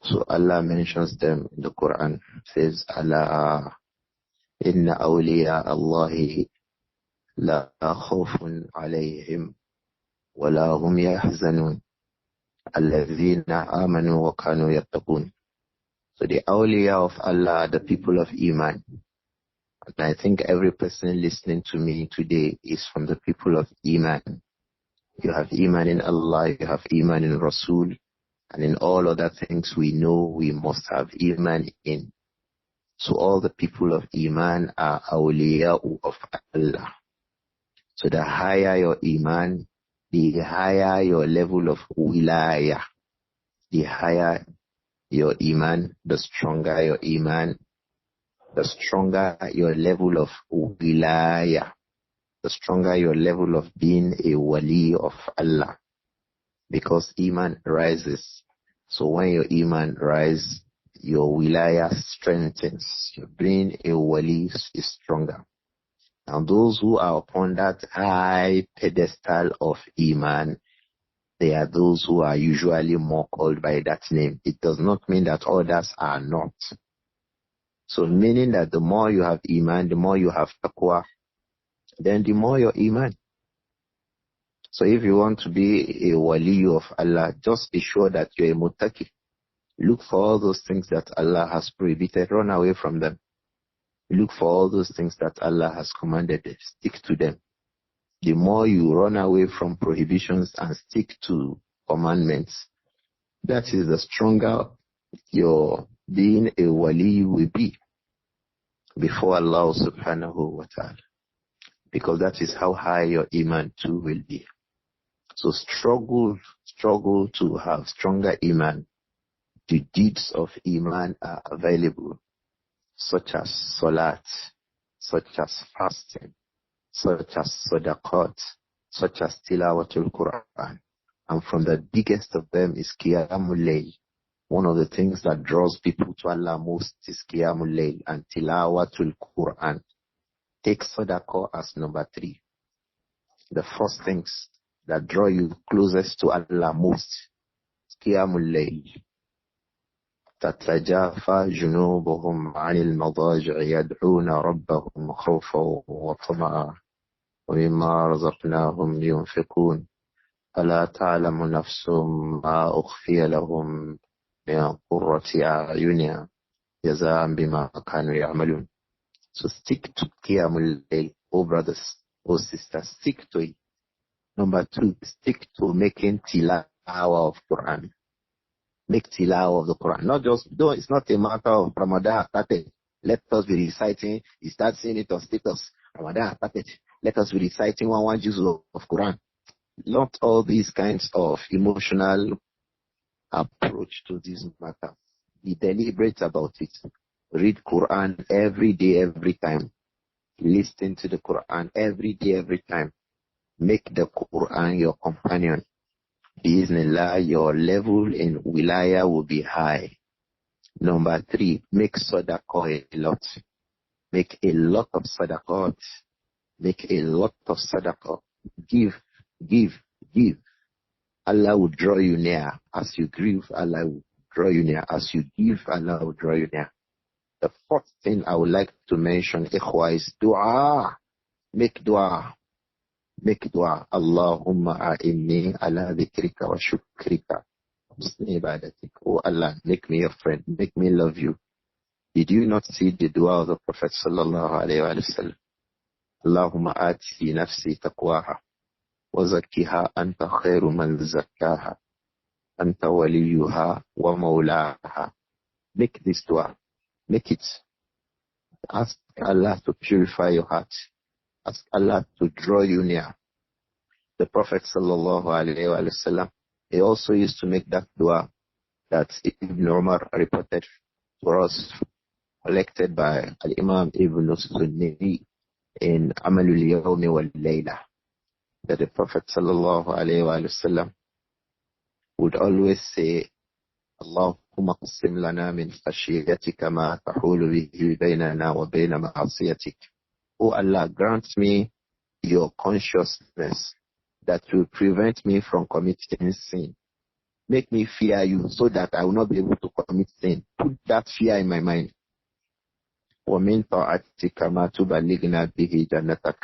Speaker 1: So Allah mentions them in the Quran. Says, Allah, inna awliya Allahi la khawfun alayhim wa la hum yahzanun alladhina amanu wa kanu yattaqun. So the awliya of Allah are the people of Iman. And I think every person listening to me today is from the people of Iman. You have Iman in Allah, you have Iman in Rasul, and in all other things we know we must have Iman in. So all the people of Iman are awliya of Allah. So the higher your Iman, the higher your level of wilayah. The higher your Iman, the stronger your Iman, the stronger your level of wilayah, the stronger your level of being a wali of Allah. Because Iman rises. So when your Iman rises, your wilayah strengthens. Your being a wali is stronger. And those who are upon that high pedestal of Iman, they are those who are usually more called by that name. It does not mean that others are not. So meaning that the more you have Iman, the more you have taqwa, then the more your Iman. So if you want to be a wali of Allah, just be sure that you're a muttaqi. Look for all those things that Allah has prohibited, run away from them. Look for all those things that Allah has commanded, stick to them. The more you run away from prohibitions and stick to commandments, that is the stronger your being a wali will be before Allah subhanahu wa ta'ala. Because that is how high your Iman too will be. So struggle to have stronger Iman. The deeds of Iman are available, such as salat, such as fasting, such as sadaqat, such as tilawatul Quran. And from the biggest of them is qiyamul layl. One of the things that draws people to Allah most is qiyamul layl and tilawatul Quran. Take sadaqah as number 3. The first things that draw you closest to Allah most is qiyamul layl. تتجافى جنوبهم عن المضاجع يدعون ربهم خوفا وطمعا ومما رزقناهم ينفقون ألا تعلم نفس ما أخفي لهم من قرة أعين جزاء بما كانوا يعملون. So stick to Qiyamul Layl, oh brothers, oh sisters, stick to it. Number 2, stick to making tilawa of Quran. Make tilawa of the Quran. Not just, no, it's not a matter of Ramadan started. Let us be reciting. You start seeing it on status. Ramadan started. Let us be reciting one juz of Quran. Not all these kinds of emotional approach to this matter. Be deliberate about it. Read Quran every day, every time. Listen to the Quran every day, every time. Make the Quran your companion. Bismillah, your level in wilaya will be high. Number 3, make sadaqah a lot. Make a lot of sadaqah. Make a lot of sadaqah. Give. Allah will draw you near. As you give, Allah will draw you near. As you give, Allah will draw you near. The 4th thing I would like to mention, ikhwa, is dua. Make dua. Make dua. Allahumma a'inni ala dhikrika wa shukrika. Oh Allah, make me your friend. Make me love you. Did you not see the dua of the Prophet sallallahu alayhi wa sallam? Allahumma ati nafsi taqwaha wa zakkiha anta khairu man zakkaha anta waliyuha wa mawlaha. Make this dua. Make it. Ask Allah to purify your heart. Ask Allah to draw you near. The Prophet sallallahu alayhi wa sallam, he also used to make that dua that Ibn Umar reported for us, collected by Imām Ibn Sunni in Amalul Yawmi wal Layla, that the Prophet sallallahu alayhi wa sallam would always say, Allahumma qassim lana min khashiyatika ma tahulu bihi baynana wa bayna ma'asiyatik. Oh Allah, grant me your consciousness that will prevent me from committing sin. Make me fear you so that I will not be able to commit sin. Put that fear in my mind. وَمِن طَاعَتِكَ مَا تُبَلِّغْنَا بِهِ جَنَّتَكَ.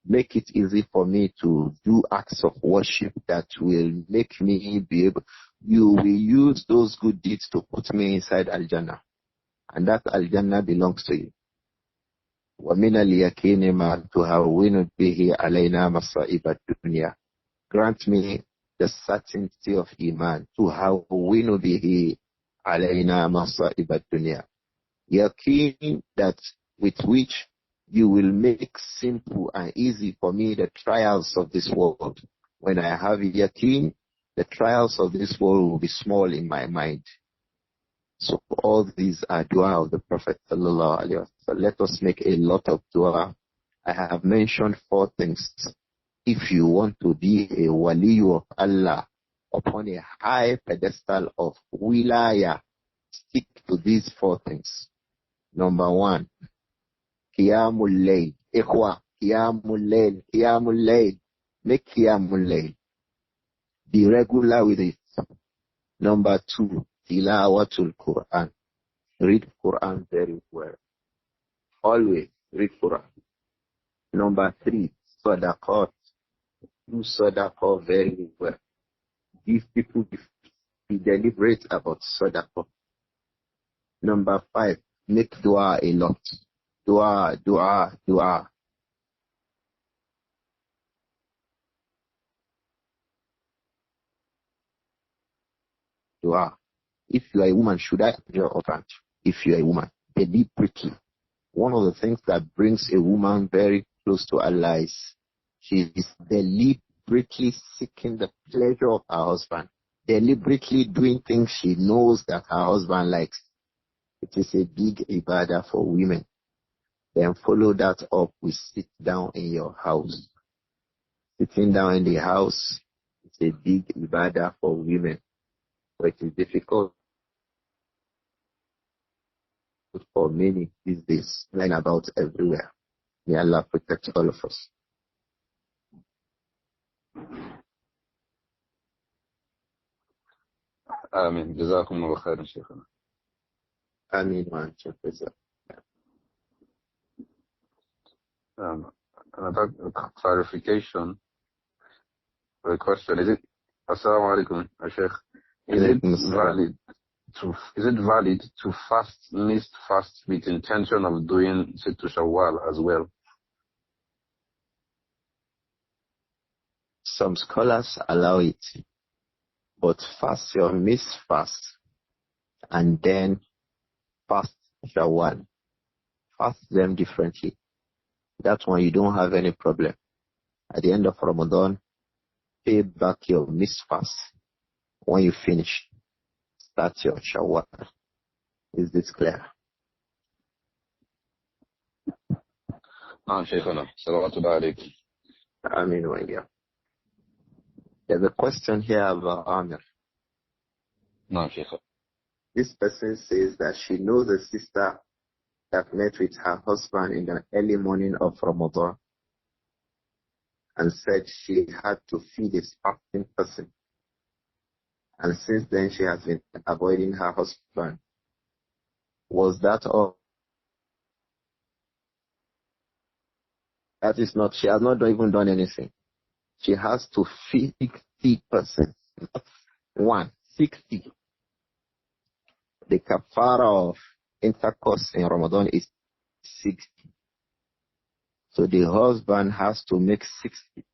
Speaker 1: Make it easy for me to do acts of worship that will make me be able. You will use those good deeds to put me inside Al-Jannah. And that Al-Jannah belongs to you. وَمِنَ الْيَقِينِ مَا تُهَوِّنُ بِهِ عَلَيْنَا مَصَائِبَ الدُّنْيَا. Grant me the certainty of Iman. تُهَوِّنُ بِهِ عَلَيْنَا مَصَائِبَ الدُّنْيَا. Yaqeen, that with which you will make simple and easy for me the trials of this world. When I have yaqeen, the trials of this world will be small in my mind. So all these are dua of the Prophet sallallahu alaihi wasallam. Let us make a lot of dua. I have mentioned 4 things. If you want to be a wali of Allah upon a high pedestal of wilaya, stick to these 4 things. Number 1, Qiyamul Layl. Ikhwa, Qiyamul Layl, Qiyamul Layl. Make Qiyamul Layl. Be regular with it. Number 2, Tilawatul Quran. Read Quran very well. Always read Quran. Number 3, Sadaqat. Do Sadaqah very well. Give people gifts. Be deliberate about Sadaqah. Number 5, make dua a lot. Dua, dua, dua. Dua. If you are a woman, should I your husband? If you are a woman, deliberately. One of the things that brings a woman very close to Allah is she is deliberately seeking the pleasure of her husband. Deliberately doing things she knows that her husband likes. It is a big ibadah for women. Then follow that up with sit down in your house. Sitting down in the house is a big ibadah for women. But it is difficult for many these days, lying about everywhere. May Allah protect all of us.
Speaker 3: Amin. Jazakumullah khairan, Shaykhana.
Speaker 1: Amin wa antum.
Speaker 3: Another clarification for the question: is it? Assalamu alaikum, Shaykh. Is it valid to missed fast with intention of doing Sittu Shawwal as well?
Speaker 1: Some scholars allow it, but fast your missed fast and then fast Shawwal. Fast them differently. That one you don't have any problem. At the end of Ramadan, pay back your missed fast. When you finish, start your Shawwal. Is this clear?
Speaker 3: Shaykhana. Salawatullah alaykum.
Speaker 1: Amin wa iyyakum. There's a question here about Amir.
Speaker 3: No, Shaykh.
Speaker 1: This person says that she knows a sister that met with her husband in the early morning of Ramadan and said she had to feed a fasting person. And since then she has been avoiding her husband. Was that all? That is not, she has not even done anything. She has to feed 60 persons. Not 60. The kafara of intercourse in Ramadan is 60. So the husband has to make 60.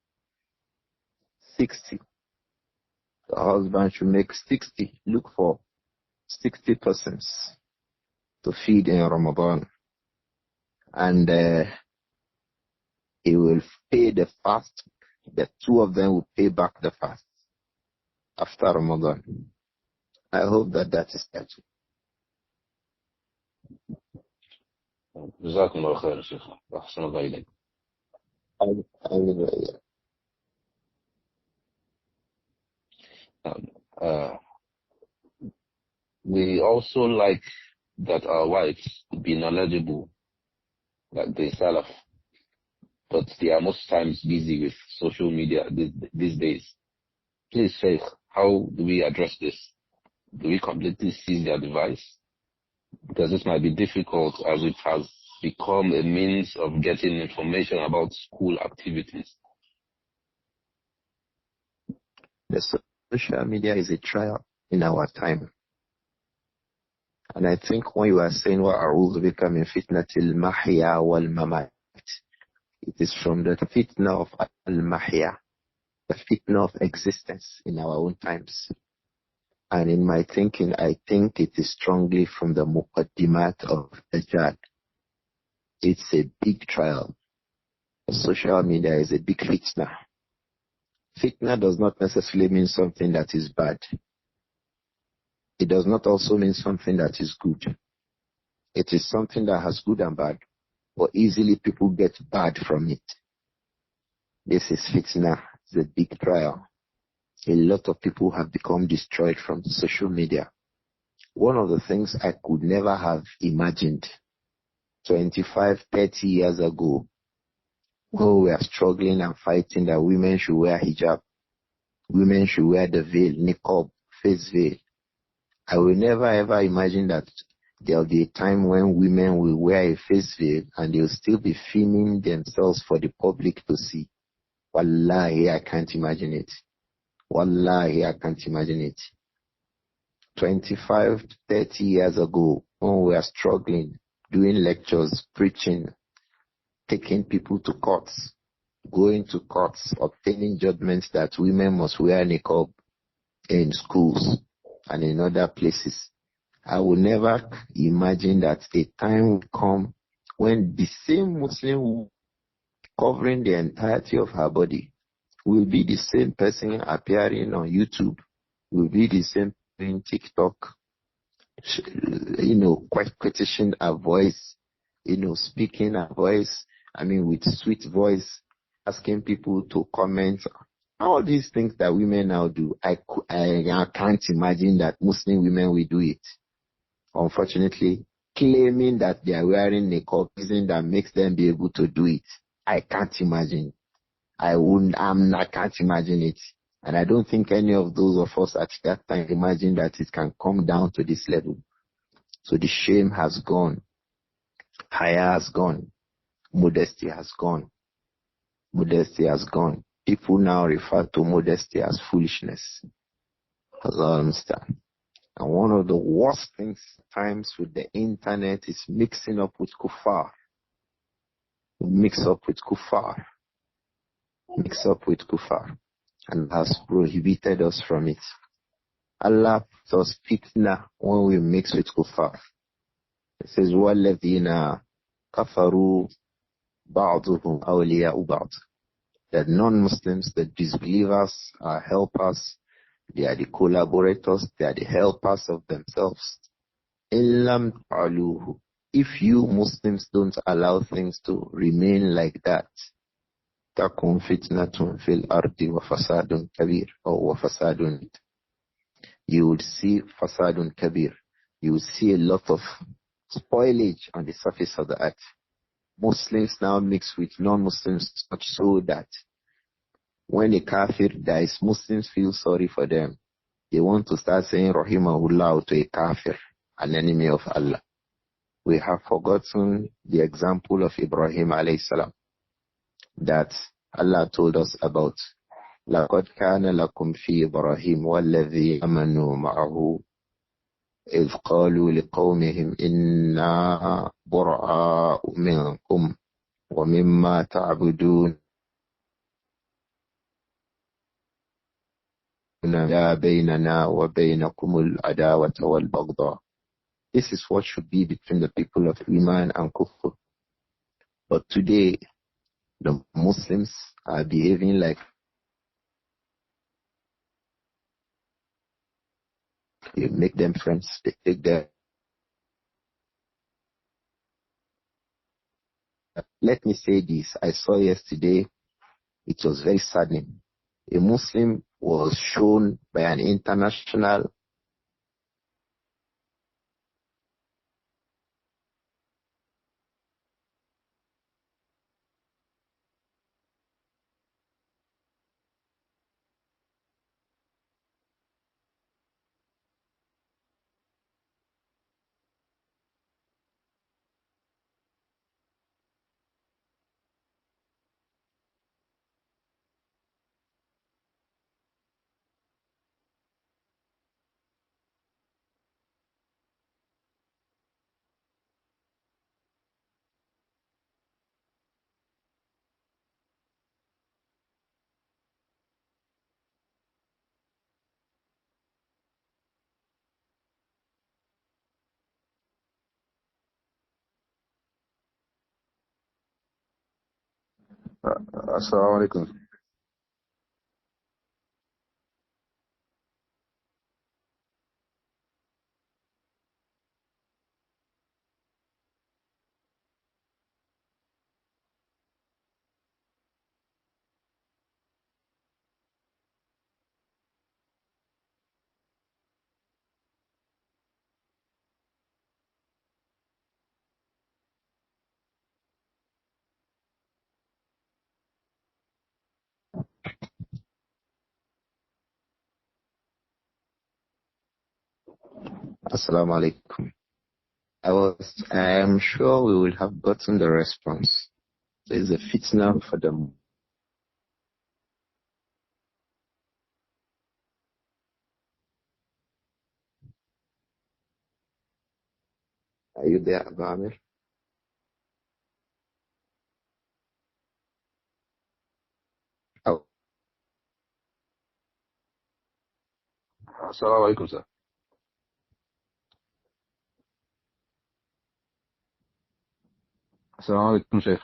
Speaker 1: 60. The husband should make 60. Look for 60 persons to feed in Ramadan. And he will pay the fast. The two of them will pay back the fast after Ramadan. I hope that is that.
Speaker 3: Jazakumullah khairan, Shaykh. Ahsanallah ilayk. We also like that our wives be knowledgeable, like the Salaf, but they are most times busy with social media these days. Please, Shaykh, how do we address this? Do we completely seize their device? Because this might be difficult as it has become a means of getting information about school activities.
Speaker 1: The social media is a trial in our time. And I think when you are saying وَأَعُوذُ بِكَ مِنْ فِتْنَةِ الْمَحْيَا وَالْمَمَاتِ, it is from the fitna of al-mahya, the fitna of existence in our own times. And in my thinking, I think it is strongly from the muqaddimat of Dajjal. It's a big trial. Social media is a big fitna. Fitna does not necessarily mean something that is bad. It does not also mean something that is good. It is something that has good and bad, but easily people get bad from it. This is fitna. It's a big trial. A lot of people have become destroyed from social media. One of the things I could never have imagined 25, 30 years ago when we are struggling and fighting that women should wear hijab, women should wear the veil, niqab, face veil. I will never ever imagine that there will be a time when women will wear a face veil and they will still be filming themselves for the public to see. Wallahi, I can't imagine it. Wallahi, I can't imagine it. 25, 30 years ago, when we were struggling, doing lectures, preaching, taking people to courts, going to courts, obtaining judgments that women must wear niqab in schools and in other places. I will never imagine that a time will come when the same Muslim covering the entirety of her body will be the same person appearing on YouTube, will be the same in TikTok, questioning her voice, speaking her voice, with sweet voice, asking people to comment. All these things that women now do, I can't imagine that Muslim women will do it. Unfortunately, claiming that they are wearing niqab isn't that makes them be able to do it. I can't imagine. I can't imagine it. And I don't think any of those of us at that time imagined that it can come down to this level. So the shame has gone. Haya has gone. Modesty has gone. Modesty has gone. People now refer to modesty as foolishness. Allah understand. And one of the worst things times with the internet is mixing up with kuffar. Mix up with kuffar. Mix up with kuffar. And has prohibited us from it. Allah does fitna when we mix with kuffar. It says, وَالَّذِينَ كَفَرُوا بَعْضُهُمْ أَوْلِيَاءُ بَعْضٍ. The non-Muslims, the disbelievers are helpers. They are the collaborators. They are the helpers of themselves. إِلَّمْ تَعْلُوهُ. If you Muslims don't allow things to remain like that, تَكُنْ فِتْنَةٌ فِي الْأَرْضِ وَفَسَادٌ كَبِيرٌ أو وَفَسَادٌ. You would see fasadun kabir. You would see a lot of spoilage on the surface of the earth. Muslims now mix with non-Muslims such so that when a kafir dies, Muslims feel sorry for them. They want to start saying Rahimahullah to a kafir, an enemy of Allah. We have forgotten the example of Ibrahim alayhi salam that Allah told us about. لَقَدْ كَانَ لَكُمْ فِي إِبْرَاهِيمَ وَالَّذِي آمَنُوا مَعَهُ إِذْ قَالُوا لِقَوْمِهِمْ إِنَّا بُرَآءُ مِنْكُمْ وَمِمَّا تَعْبُدُونَ لَا بَيْنَنَا وَبَيْنَكُمُ الْعَدَاوَةَ وَالْبَغْضَاءَ. This is what should be between the people of Iman and Kufr. But today, the Muslims are behaving like they make them friends, they take their. Let me say this. I saw yesterday, it was very saddening. A Muslim was shown by an international
Speaker 3: Assalamu alaikum.
Speaker 1: Assalamu alaikum. I am sure we will have gotten the response. There is a fitna for them. Are you there, Abu Amir? Oh,
Speaker 3: Assalamu alaikum, sir. Assalamu alaikum, Sheikh.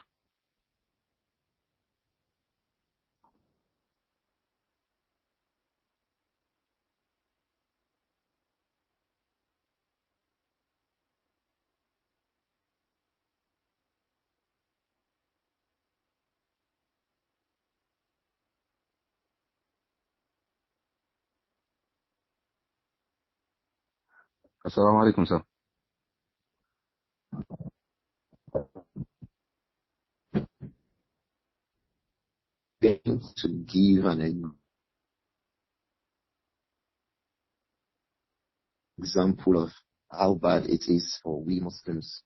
Speaker 3: Assalamu alaikum, sir.
Speaker 1: going to give an example of how bad it is for we Muslims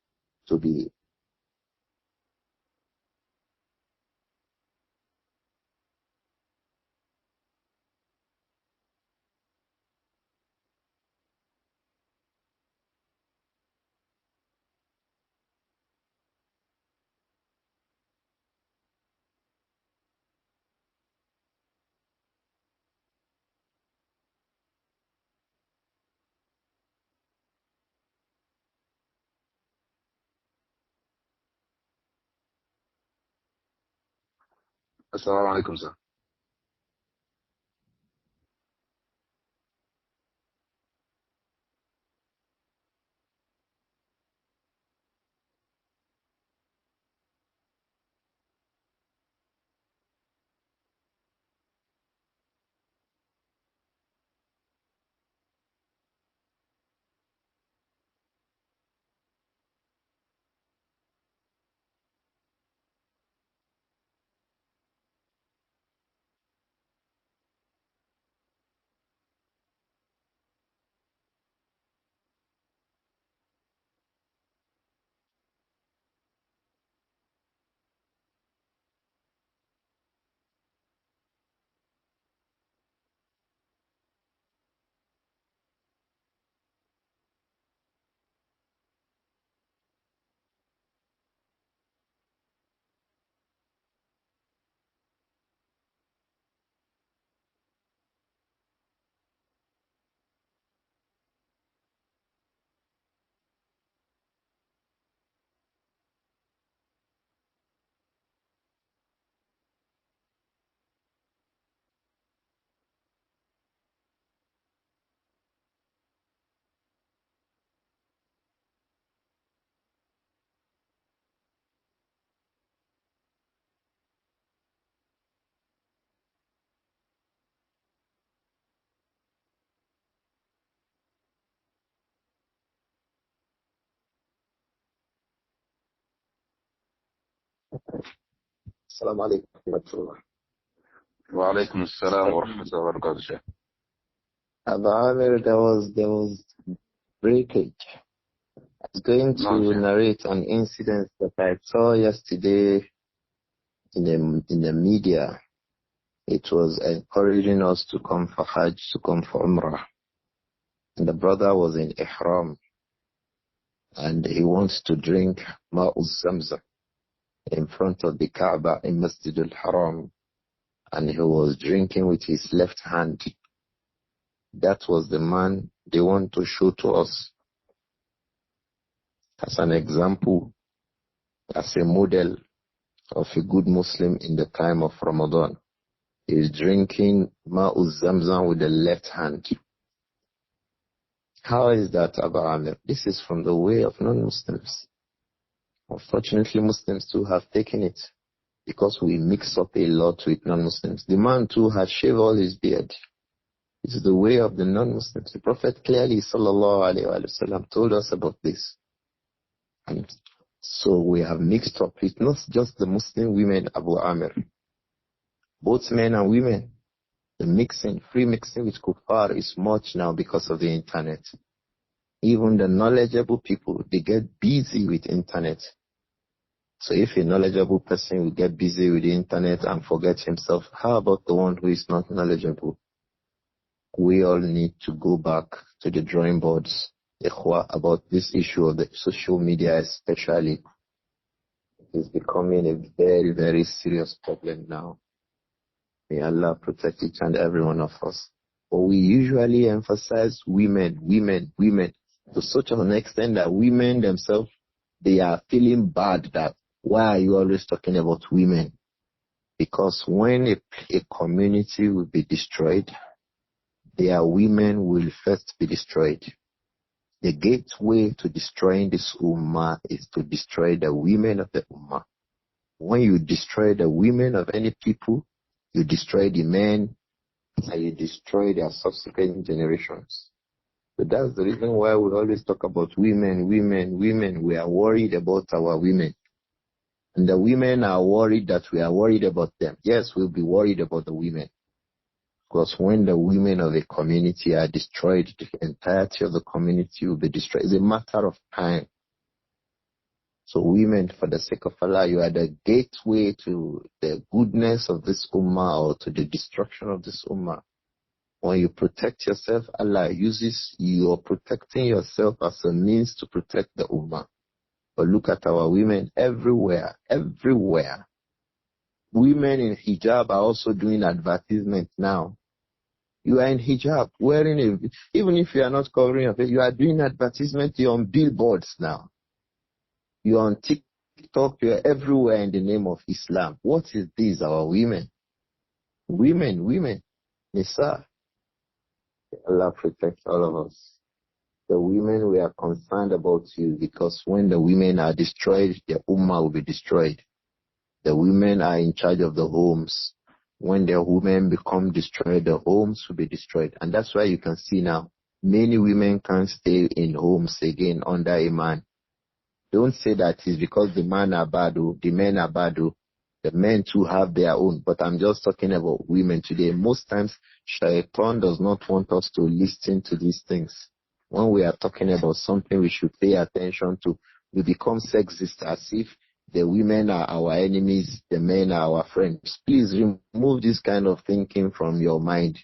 Speaker 1: to be.
Speaker 3: Assalamu alaikum, sir.
Speaker 1: Assalamu alaikum wa rahmatullah.
Speaker 3: Wa alaikum assalam wa rahmatullahi wa barakatuh, Sheikh.
Speaker 1: Abu Amir, there was breakage. I was going to narrate an incident that I saw yesterday in the media. It was encouraging us to come for Hajj, to come for Umrah. And the brother was in Ihram. And he wants to drink Ma'uz Zamzam in front of the Kaaba in Masjid al-Haram. And he was drinking with his left hand. That was the man they want to show to us as an example, as a model of a good Muslim in the time of Ramadan. He is drinking Ma'uz Zamzam with the left hand. How is that, Abu Amir? This is from the way of non-Muslims. Unfortunately, Muslims too have taken it because we mix up a lot with non-Muslims. The man too had shaved all his beard. It's the way of the non-Muslims. The Prophet clearly, sallallahu alayhi wa sallam, told us about this. And so we have mixed up. It's not just the Muslim women, Abu Amir. Both men and women. The mixing, free mixing with kuffar is much now because of the internet. Even the knowledgeable people, they get busy with internet. So if a knowledgeable person will get busy with the internet and forget himself, how about the one who is not knowledgeable? We all need to go back to the drawing boards about this issue of the social media especially. It is becoming a very, very serious problem now. May Allah protect each and every one of us. But we usually emphasize women to such an extent that women themselves, they are feeling bad that why are you always talking about women? Because when a community will be destroyed, their women will first be destroyed. The gateway to destroying this ummah is to destroy the women of the ummah. When you destroy the women of any people, you destroy the men and you destroy their subsequent generations. So that's the reason why we always talk about women. We are worried about our women. And the women are worried that we are worried about them. Yes, we'll be worried about the women. Because when the women of a community are destroyed, the entirety of the community will be destroyed. It's a matter of time. So women, for the sake of Allah, you are the gateway to the goodness of this ummah or to the destruction of this ummah. When you protect yourself, Allah uses you are protecting yourself as a means to protect the ummah. But look at our women everywhere. Women in hijab are also doing advertisement now. You are in hijab, even if you are not covering your face, you are doing advertisement. You're on billboards now. You're on TikTok. You're everywhere in the name of Islam. What is this, our women? Women. Nisa. Allah protect all of us. The women, we are concerned about you because when the women are destroyed, the ummah will be destroyed. The women are in charge of the homes. When the women become destroyed, the homes will be destroyed. And that's why you can see now, many women can't stay in homes again under a man. Don't say that it's because the men are bad. The men too have their own. But I'm just talking about women today. Most times, Shaitan does not want us to listen to these things. When we are talking about something we should pay attention to, we become sexist as if the women are our enemies, the men are our friends. Please remove this kind of thinking from your mind.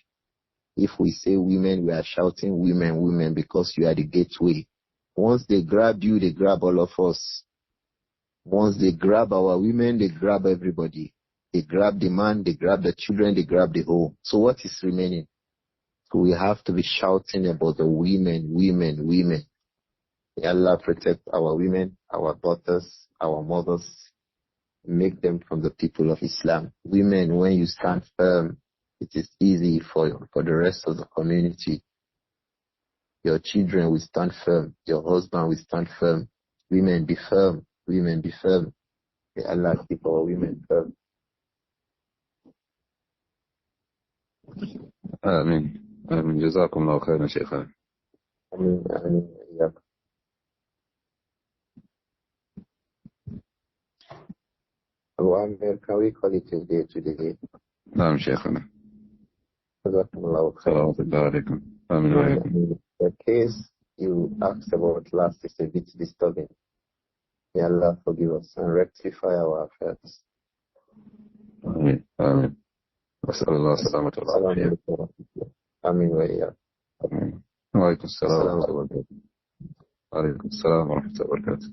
Speaker 1: If we say women, we are shouting women because you are the gateway. Once they grab you, they grab all of us. Once they grab our women, they grab everybody. They grab the man, they grab the children, they grab the home. So what is remaining? So we have to be shouting about the women. May Allah protect our women, our daughters, our mothers, make them from the people of Islam. Women, when you stand firm, it is easy for the rest of the community. Your children will stand firm. Your husband will stand firm. Women, be firm. May Allah keep our women firm.
Speaker 3: آمين. جزاكم الله خيرا شيخنا.
Speaker 1: آمين. Can we call it a day today?
Speaker 3: نعم شيخنا.
Speaker 1: جزاكم الله خيرا.
Speaker 3: صلوات الله عليكم. آمين وعليكم.
Speaker 1: The case you asked about last is a bit disturbing. May Allah forgive us and rectify our affairs.
Speaker 3: آمين. وأسأل الله السلامة والعافية.
Speaker 1: آمين وإياك.
Speaker 3: وعليكم السلام ورحمة الله وبركاته.